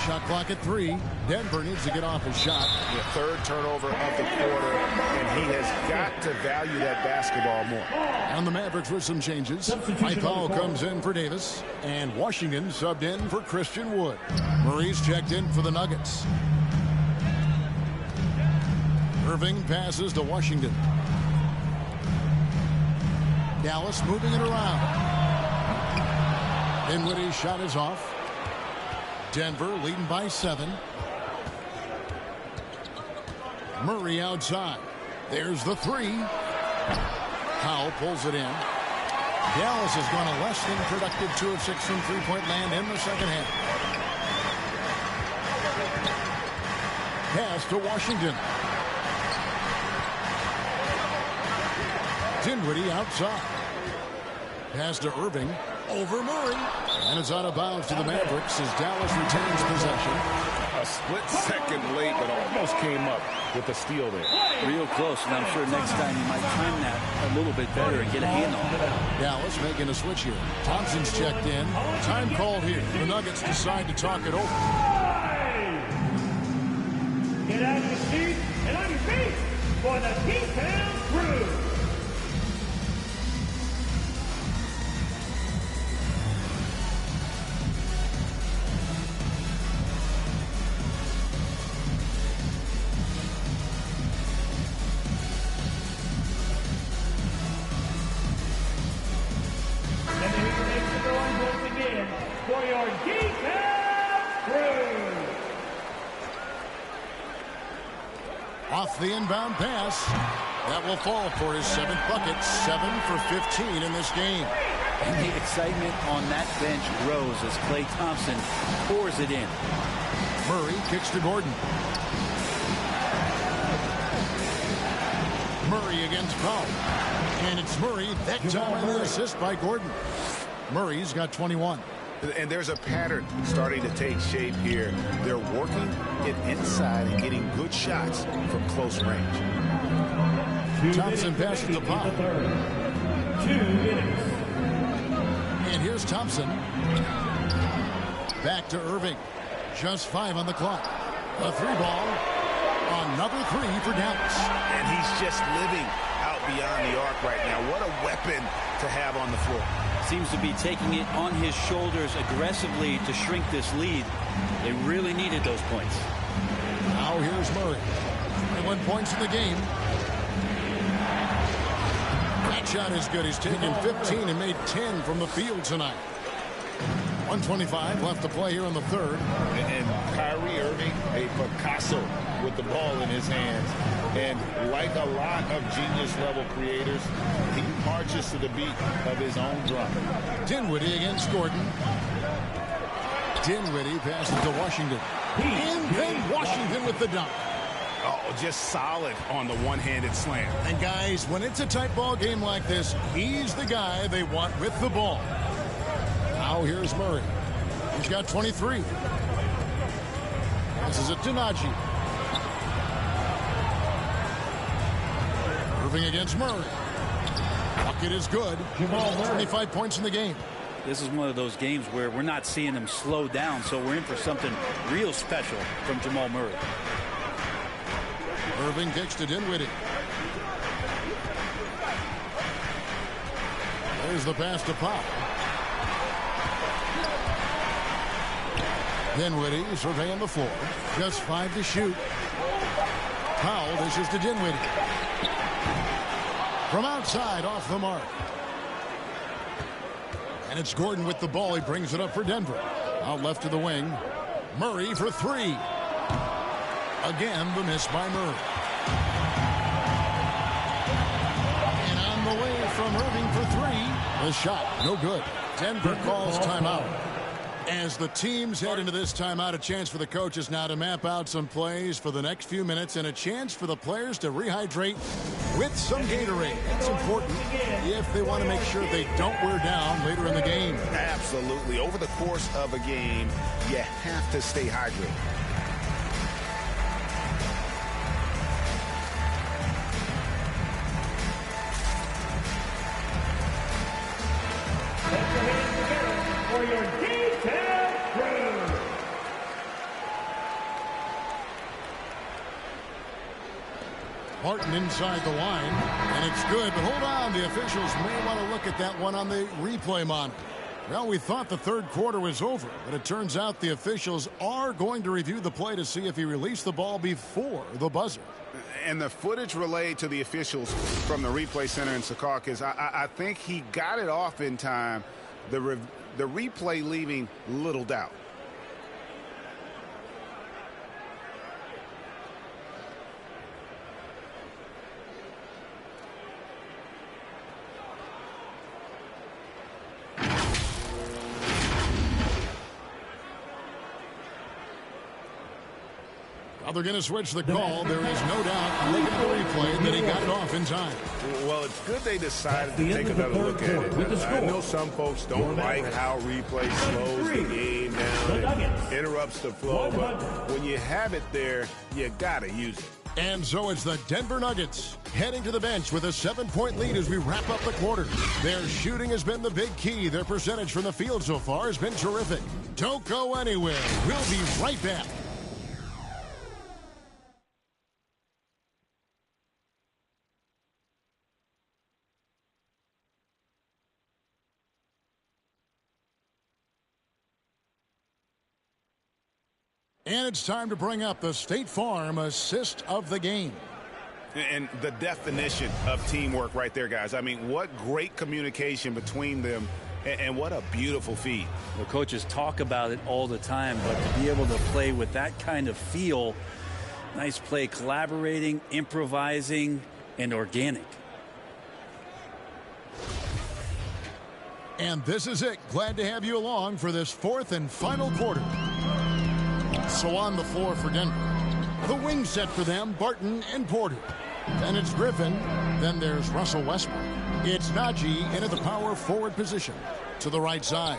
Shot clock at 3. Denver needs to get off his shot. The 3rd turnover of the quarter, and he has got to value that basketball more. And the Mavericks with some changes. Mike Powell comes in for Davis, and Washington subbed in for Christian Wood. Murray's checked in for the Nuggets. Irving passes to Washington. Dallas moving it around. Dinwiddie's shot is off. Denver leading by 7. Murray outside. There's the 3. Powell pulls it in. Dallas has gone a less than productive 2 of 6 from three-point land in the second half. Pass to Washington. Dinwiddie outside. Pass to Irving. Over Murray. And it's out of bounds to the Mavericks as Dallas retains possession. A split second late, but almost came up with the steal there. Real close, and I'm sure next time you might time that a little bit better and get a handle on it. Dallas making a switch here. Thompson's checked in. Time called here. The Nuggets decide to talk it over. Get out of your seat and on your feet for the T-Town Crew. For your T-Town Crew. Off the inbound pass. That will fall for his 7th bucket. 7 for 15 in this game. And the excitement on that bench grows as Klay Thompson pours it in. Murray kicks to Gordon. Murray against Powell. And it's Murray that time on the assist by Gordon. Murray's got 21. And there's a pattern starting to take shape here. They're working it inside and getting good shots from close range. Thompson passes to Pop. 2 minutes. And here's Thompson. Back to Irving. Just 5 on the clock. A 3-ball. Another 3 for Dallas. And he's just living out beyond the arc right now. What a weapon to have on the floor. Seems to be taking it on his shoulders aggressively to shrink this lead. They really needed those points. Now here's Murray. 21 points in the game. That shot is good. He's taken 15 and made 10 from the field tonight. 1:25 left to play here in the third. And Kyrie Irving, a Picasso with the ball in his hands. And like a lot of genius-level creators, he marches to the beat of his own drum. Dinwiddie against Gordon. Dinwiddie passes to Washington. And then Washington with the dunk. Oh, just solid on the one-handed slam. And guys, when it's a tight ball game like this, he's the guy they want with the ball. Now here's Murray. He's got 23. This is it to Najee. Irving against Murray. Bucket is good. 25 points in the game. This is one of those games where we're not seeing him slow down, so we're in for something real special from Jamal Murray. Irving kicks to Dinwiddie. There's the pass to Pop. Dinwiddie surveying the floor. Just 5 to shoot. Powell dishes to Dinwiddie. From outside, off the mark. And it's Gordon with the ball. He brings it up for Denver. Out left to the wing. Murray for 3. Again, the miss by Murray. And on the way from Irving for 3. The shot, no good. Denver calls timeout. As the teams head into this timeout, a chance for the coaches now to map out some plays for the next few minutes and a chance for the players to rehydrate with some Gatorade. That's important if they want to make sure they don't wear down later in the game. Absolutely. Over the course of a game, you have to stay hydrated. For your detailed crew. Martin inside the line, and it's good, but hold on. The officials may want to look at that one on the replay monitor. Well, we thought the third quarter was over, but it turns out the officials are going to review the play to see if he released the ball before the buzzer. And the footage relayed to the officials from the replay center in Secaucus, I think he got it off in time. The replay leaving little doubt. Now they're going to switch the call. There is no doubt, looking at the replay, that he got it off in time. Well, it's good they decided to take another look at it. I know some folks don't like how replay slows the game down and interrupts the flow, but when you have it there, you got to use it. And so it's the Denver Nuggets heading to the bench with a 7-point lead as we wrap up the quarter. Their shooting has been the big key. Their percentage from the field so far has been terrific. Don't go anywhere. We'll be right back. And it's time to bring up the State Farm assist of the game. And the definition of teamwork right there, guys. I mean, what great communication between them, and what a beautiful feed. The coaches talk about it all the time, but to be able to play with that kind of feel, nice play, collaborating, improvising, and organic. And this is it. Glad to have you along for this fourth and final quarter. So on the floor for Denver. The wing set for them, Barton and Porter. Then it's Griffin. Then there's Russell Westbrook. It's Najee into the power forward position to the right side.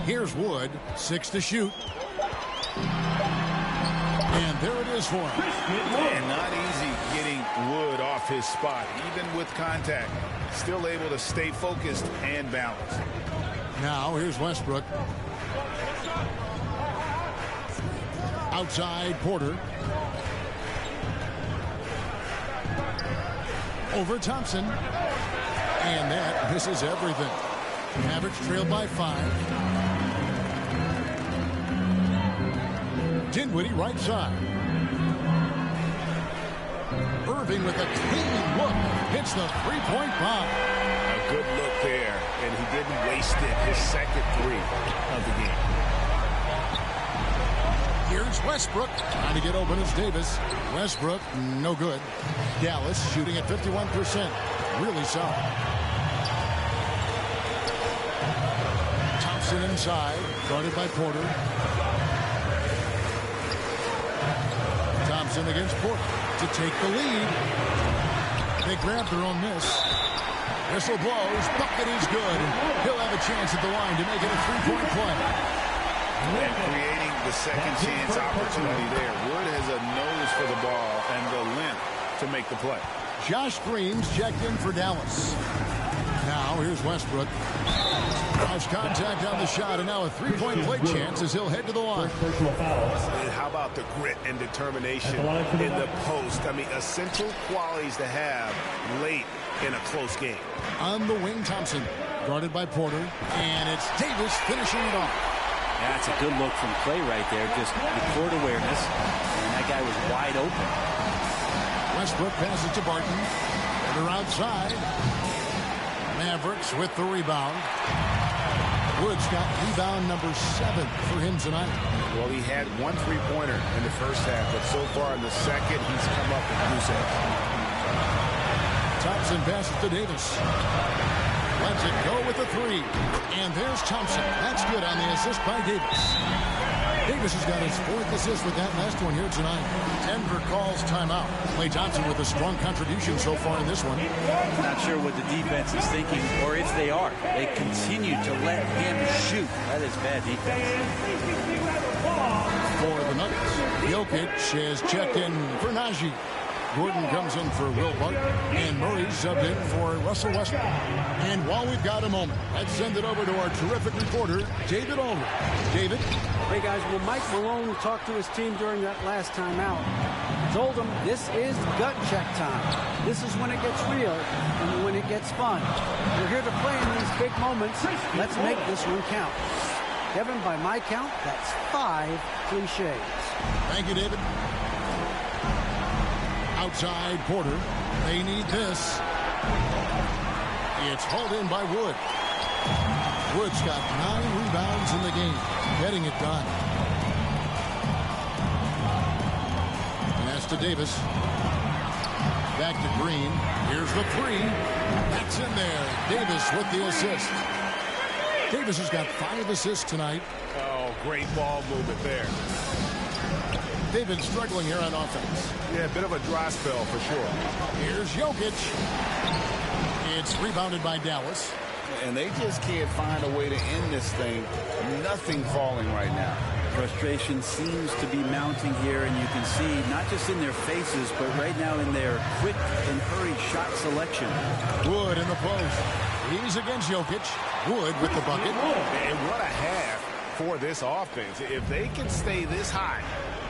Here's Wood, 6 to shoot. And there it is for him. And not easy getting Wood off his spot, even with contact. Still able to stay focused and balanced. Now here's Westbrook. Outside Porter. Over Thompson. And that misses everything. Mavericks trailed by 5. Dinwiddie right side. Irving with a clean look. Hits the three-point bomb. A good look there, and he didn't waste it. His second 3 of the game. Here's Westbrook. Trying to get open as Davis. Westbrook, no good. Dallas shooting at 51%. Really solid. Thompson inside. Guarded by Porter. Thompson against Porter to take the lead. They grab their own miss. Whistle blows. Bucket is good. He'll have a chance at the line to make it a three-point play. And creating the second chance opportunity there. Wood has a nose for the ball and the length to make the play. Josh Green's checked in for Dallas. Now here's Westbrook. Cross contact on the shot, and now a three-point play chance as he'll head to the line. And how about the grit and determination in the post? I mean, essential qualities to have late in a close game. On the wing, Thompson, guarded by Porter, and it's Davis finishing it off. That's a good look from Clay right there. Just the court awareness, and that guy was wide open. Westbrook passes to Barton. They're outside. Mavericks with the rebound. Wood's got rebound number 7 for him tonight. Well, he had 1 3-pointer in the first half, but so far in the second, he's come up with loose ends. Thompson passes to Davis. Lets it go with the 3. And there's Thompson. That's good on the assist by Davis. Davis has got his 4th assist with that last one here tonight. Denver calls timeout. Klay Thompson with a strong contribution so far in this one. Not sure what the defense is thinking, or if they are. They continue to let him shoot. That is bad defense. For the Nuggets, Jokic has checked in for Najee. Gordon comes in for Will Barton, and Murray subbed in for Russell Westbrook. And while we've got a moment, let's send it over to our terrific reporter, David Aldridge. David? Hey, guys, well, Mike Malone talked to his team during that last time out. Told them this is gut check time. This is when it gets real and when it gets fun. We're here to play in these big moments. Let's make this one count. Kevin, by my count, that's 5 cliches. Thank you, David. Outside Porter. They need this. It's hauled in by Wood. Wood's got 9 rebounds in the game. Getting it done. And that's to Davis. Back to Green. Here's the 3. That's in there. Davis with the assist. Davis has got 5 assists tonight. Oh, great ball movement there. They've been struggling here on offense. Yeah, a bit of a dry spell for sure. Here's Jokic. It's rebounded by Dallas. And they just can't find a way to end this thing. Nothing falling right now. Frustration seems to be mounting here, and you can see not just in their faces, but right now in their quick and hurried shot selection. Wood in the post. He's against Jokic. Wood with the bucket. And what a half for this offense. If they can stay this high,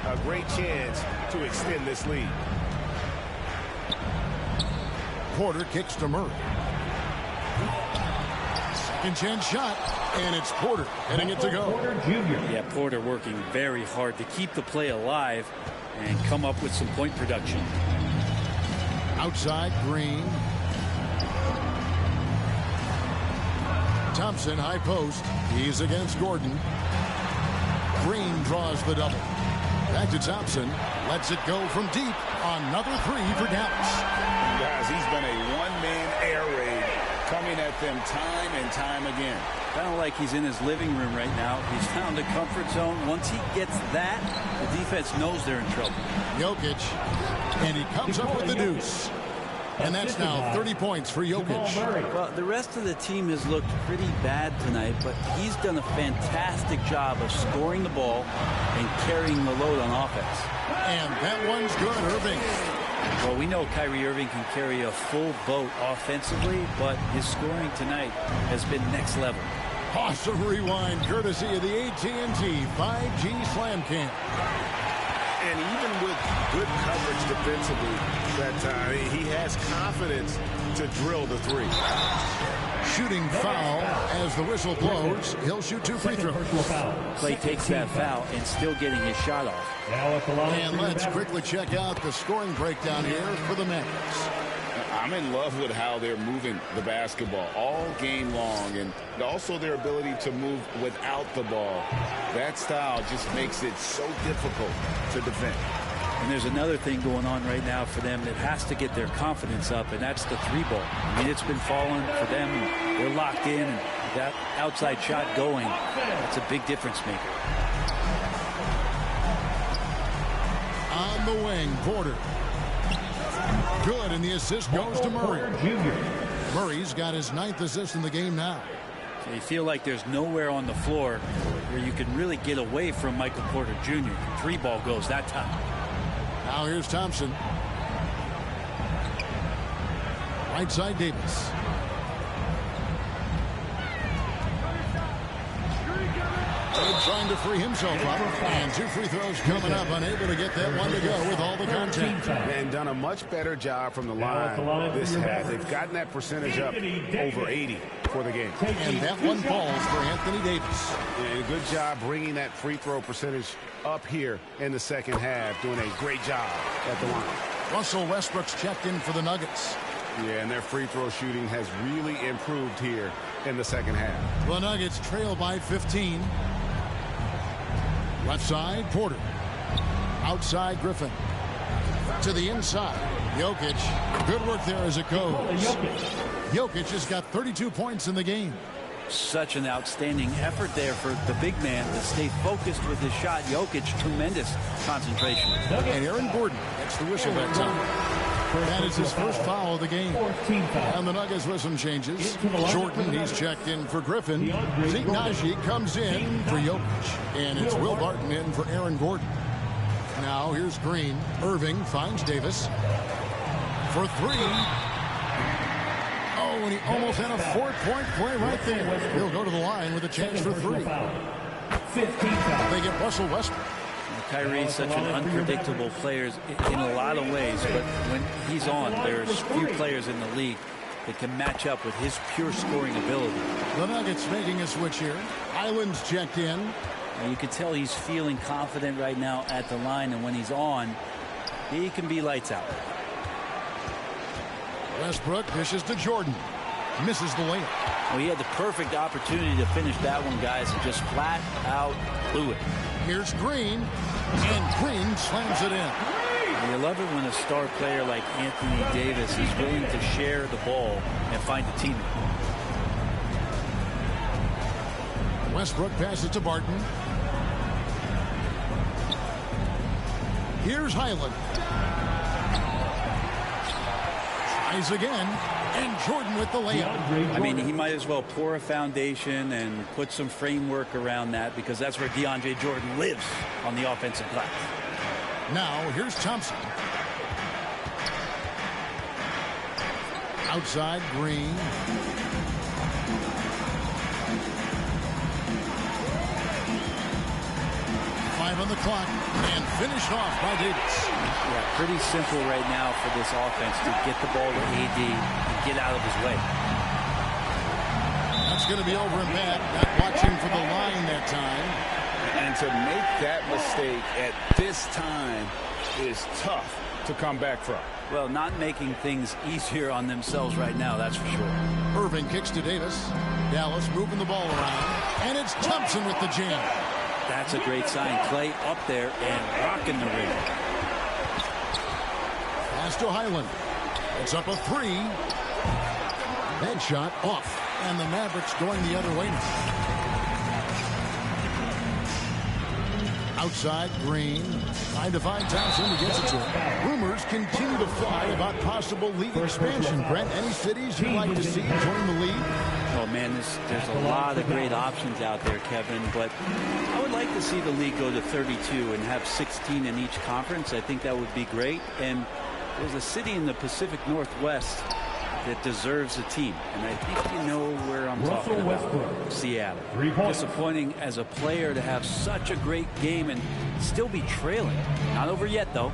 a great chance to extend this lead. Porter kicks to Murray. Second chance shot, and it's Porter heading it to go. Yeah, Porter working very hard to keep the play alive and come up with some point production. Outside Green. Thompson high post. He's against Gordon. Green draws the double. Back to Thompson. Lets it go from deep. Another 3 for Dallas. Guys, he's been a one-man air raid coming at them time and time again. Kind of like he's in his living room right now. He's found a comfort zone. Once he gets that, the defense knows they're in trouble. Jokic, and he comes up with the deuce. And that's now 30 points for Jokic. Well, the rest of the team has looked pretty bad tonight, but he's done a fantastic job of scoring the ball and carrying the load on offense. And that one's good, Irving. Well, we know Kyrie Irving can carry a full boat offensively, but his scoring tonight has been next level. Awesome rewind, courtesy of the AT&T 5G Slam Cam. And even with good coverage defensively that time, he has confidence to drill the three. Shooting foul as the whistle blows. He'll shoot 2 free throws. Clay takes that foul and still getting his shot off. And let's quickly check out the scoring breakdown here for the Mavericks. I'm in love with how they're moving the basketball all game long, and also their ability to move without the ball. That style just makes it so difficult to defend. And there's another thing going on right now for them that has to get their confidence up, and that's the 3-ball. I mean, it's been falling for them. They're locked in, and that outside shot going, that's a big difference maker. On the wing, Porter. Good, and the assist goes to Murray. Murray's got his 9th assist in the game now. So you feel like there's nowhere on the floor where you can really get away from Michael Porter Jr. 3-ball goes that time. Now here's Thompson. Right side, Davis. Trying to free himself up, and 2 free throws coming up, unable to get that one to go with all the contact. And done a much better job from the line this half. They've gotten that percentage up over 80 for the game. And that one falls for Anthony Davis. And a good job bringing that free throw percentage up here in the second half, doing a great job at the line. Russell Westbrook's checked in for the Nuggets. Yeah, and their free throw shooting has really improved here in the second half. The Nuggets trail by 15. Left side, Porter. Outside, Griffin. To the inside, Jokic. Good work there as it goes. Jokic has got 32 points in the game. Such an outstanding effort there for the big man to stay focused with his shot. Jokic, tremendous concentration. And Aaron Gordon gets the whistle that time. That is his first foul of the game. And the Nuggets with some changes. Jordan, he's checked in for Griffin. Zeke Naji comes in for Jokic. And it's Will Barton in for Aaron Gordon. Now here's Green. Irving finds Davis for 3. Oh, and he almost had a 4-point play right there. He'll go to the line with a chance for 3. They get Russell Westbrook. Kyrie's such an unpredictable player in a lot of ways, but when he's on, there's few players in the league that can match up with his pure scoring ability. The Nuggets making a switch here. Island's checked in. And you can tell he's feeling confident right now at the line, and when he's on, he can be lights out. Westbrook dishes to Jordan. Misses the layup. Well, he had the perfect opportunity to finish that one, guys, and just flat out blew it. Here's Green, and Green slams it in. And you love it when a star player like Anthony Davis is willing to share the ball and find a teammate. Westbrook passes to Barton. Here's Highland. Tries again, and Jordan with the layup. I mean, he might as well pour a foundation and put some framework around that, because that's where DeAndre Jordan lives on the offensive glass. Now, here's Thompson. Outside, Green. On the clock, and finished off by Davis. Yeah, pretty simple right now for this offense to get the ball to AD and get out of his way. That's going to be over and back. Not watching for the line that time. And to make that mistake at this time is tough to come back from. Well, not making things easier on themselves right now, that's for sure. Irving kicks to Davis. Dallas moving the ball around, and it's Thompson with the jam. That's a great sign. Clay up there and rocking the rim. Pass to Highland. It's up a 3. That shot off. And the Mavericks going the other way now. Outside, Green. Trying to find Thompson. He gets it to him. Rumors continue to to fly about possible league expansion. Brent, any cities you'd like to see join the league? Oh, man, there's a lot of great options out there, Kevin, but I would like to see the league go to 32 and have 16 in each conference. I think that would be great. And there's a city in the Pacific Northwest that deserves a team, and I think you know where I'm talking about. Seattle. Disappointing as a player to have such a great game and still be trailing. Not over yet, though.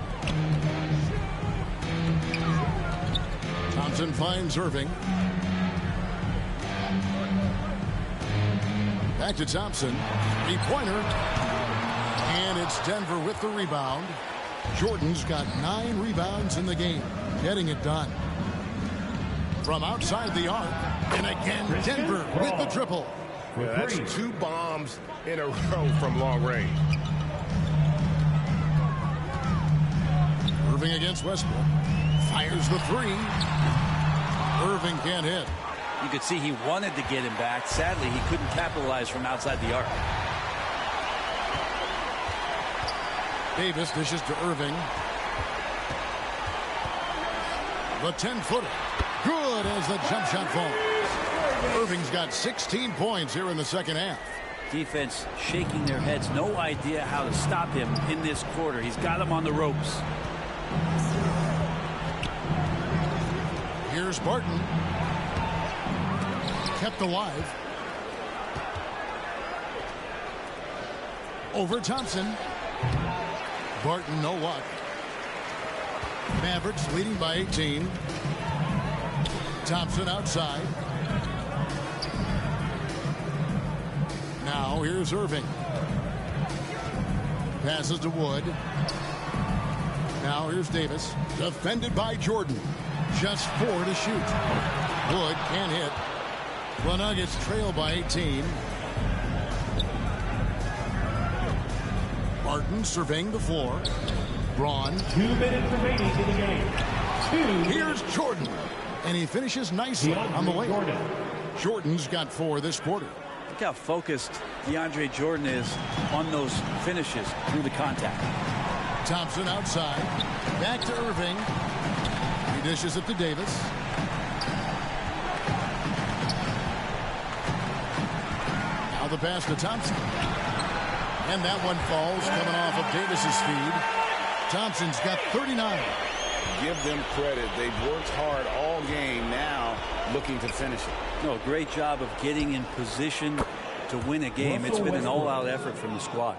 Thompson finds Irving. Back to Thompson. Three-pointer. And it's Denver with the rebound. Jordan's got 9 rebounds in the game, getting it done. From outside the arc, and again, Denver with the triple. Yeah, that's 2 bombs in a row from long range. Irving against Westbrook. Fires the 3. Irving can't hit. You could see he wanted to get him back. Sadly, he couldn't capitalize from outside the arc. Davis dishes to Irving. The 10-footer. Good as the jump shot falls. Irving's got 16 points here in the second half. Defense shaking their heads. No idea how to stop him in this quarter. He's got him on the ropes. Here's Barton. Kept alive. Over Thompson. Barton, no luck. Mavericks leading by 18. Thompson outside. Now here's Irving. Passes to Wood. Now here's Davis. Defended by Jordan. Just 4 to shoot. Wood can't hit. The Nuggets trail by 18. Barton surveying the floor. Braun. 2 minutes remaining in the game. Here's Jordan. And he finishes nicely on the way. Jordan's got 4 this quarter. Look how focused DeAndre Jordan is on those finishes through the contact. Thompson outside. Back to Irving. He dishes it to Davis. Now the pass to Thompson. And that one falls coming off of Davis's feed. Thompson's got 39. Give them credit. They've worked hard all game, now looking to finish it. No, great job of getting in position to win a game. It's been an all-out effort from the squad.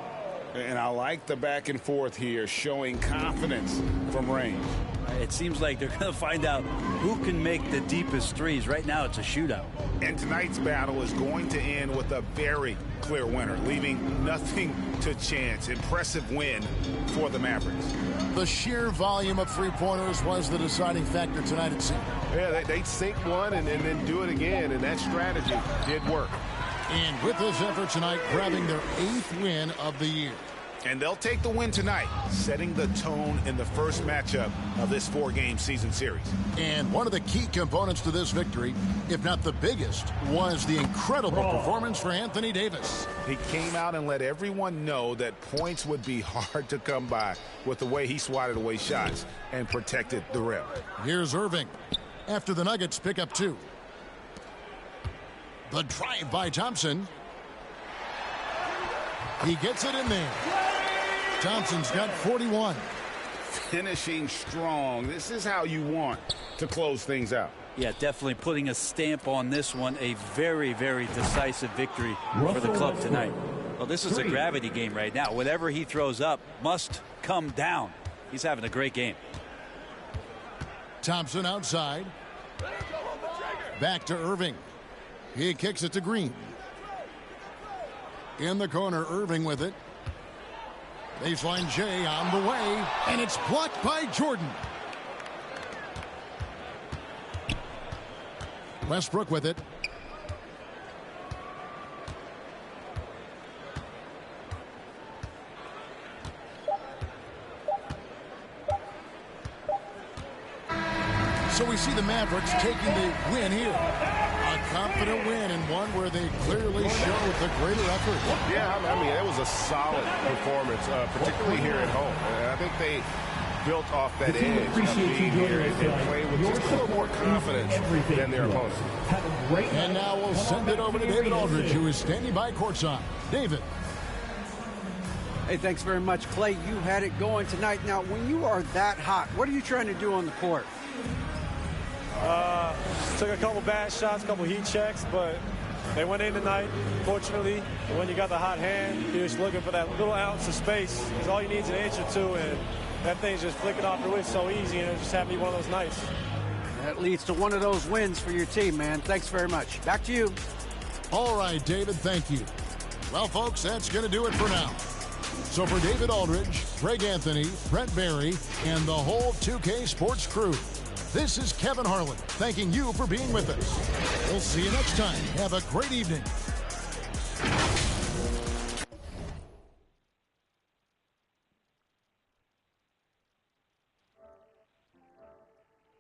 And I like the back and forth here, showing confidence from range. It seems like they're going to find out who can make the deepest threes. Right now, it's a shootout. And tonight's battle is going to end with a very clear winner, leaving nothing to chance. Impressive win for the Mavericks. The sheer volume of three-pointers was the deciding factor tonight, it seemed. Yeah, they sink one and then do it again, and that strategy did work. And with this effort tonight, grabbing their 8th win of the year. And they'll take the win tonight, setting the tone in the first matchup of this 4-game season series. And one of the key components to this victory, if not the biggest, was the incredible performance for Anthony Davis. He came out and let everyone know that points would be hard to come by with the way he swatted away shots and protected the rim. Here's Irving after the Nuggets pick up 2. The drive by Thompson. He gets it in there. Thompson's got 41. Finishing strong. This is how you want to close things out. Yeah, definitely putting a stamp on this one. A very, very decisive victory for the club tonight. Well, this is a gravity game right now. Whatever he throws up must come down. He's having a great game. Thompson outside. Back to Irving. He kicks it to Green. In the corner, Irving with it. Baseline J on the way, and it's blocked by Jordan. Westbrook with it. So we see the Mavericks taking the win here. A confident win and one where they clearly showed the greater effort. Yeah, I mean, it was a solid performance, particularly here at home. And I think they built off that edge of being here and play with just a little more confidence than their opponents. And now we'll send it over to David Aldridge, who is standing by courtside. David. Hey, thanks very much, Clay. You had it going tonight. Now, when you are that hot, what are you trying to do on the court? Took a couple bad shots, a couple heat checks, but they went in tonight, fortunately. When you got the hot hand, you're just looking for that little ounce of space. Because all you need is an inch or two, and that thing's just flicking off the wrist so easy, and it just happened to be one of those nights. That leads to one of those wins for your team, man. Thanks very much. Back to you. All right, David, thank you. Well, folks, that's going to do it for now. So for David Aldridge, Greg Anthony, Brent Barry, and the whole 2K Sports crew, this is Kevin Harlan thanking you for being with us. We'll see you next time. Have a great evening.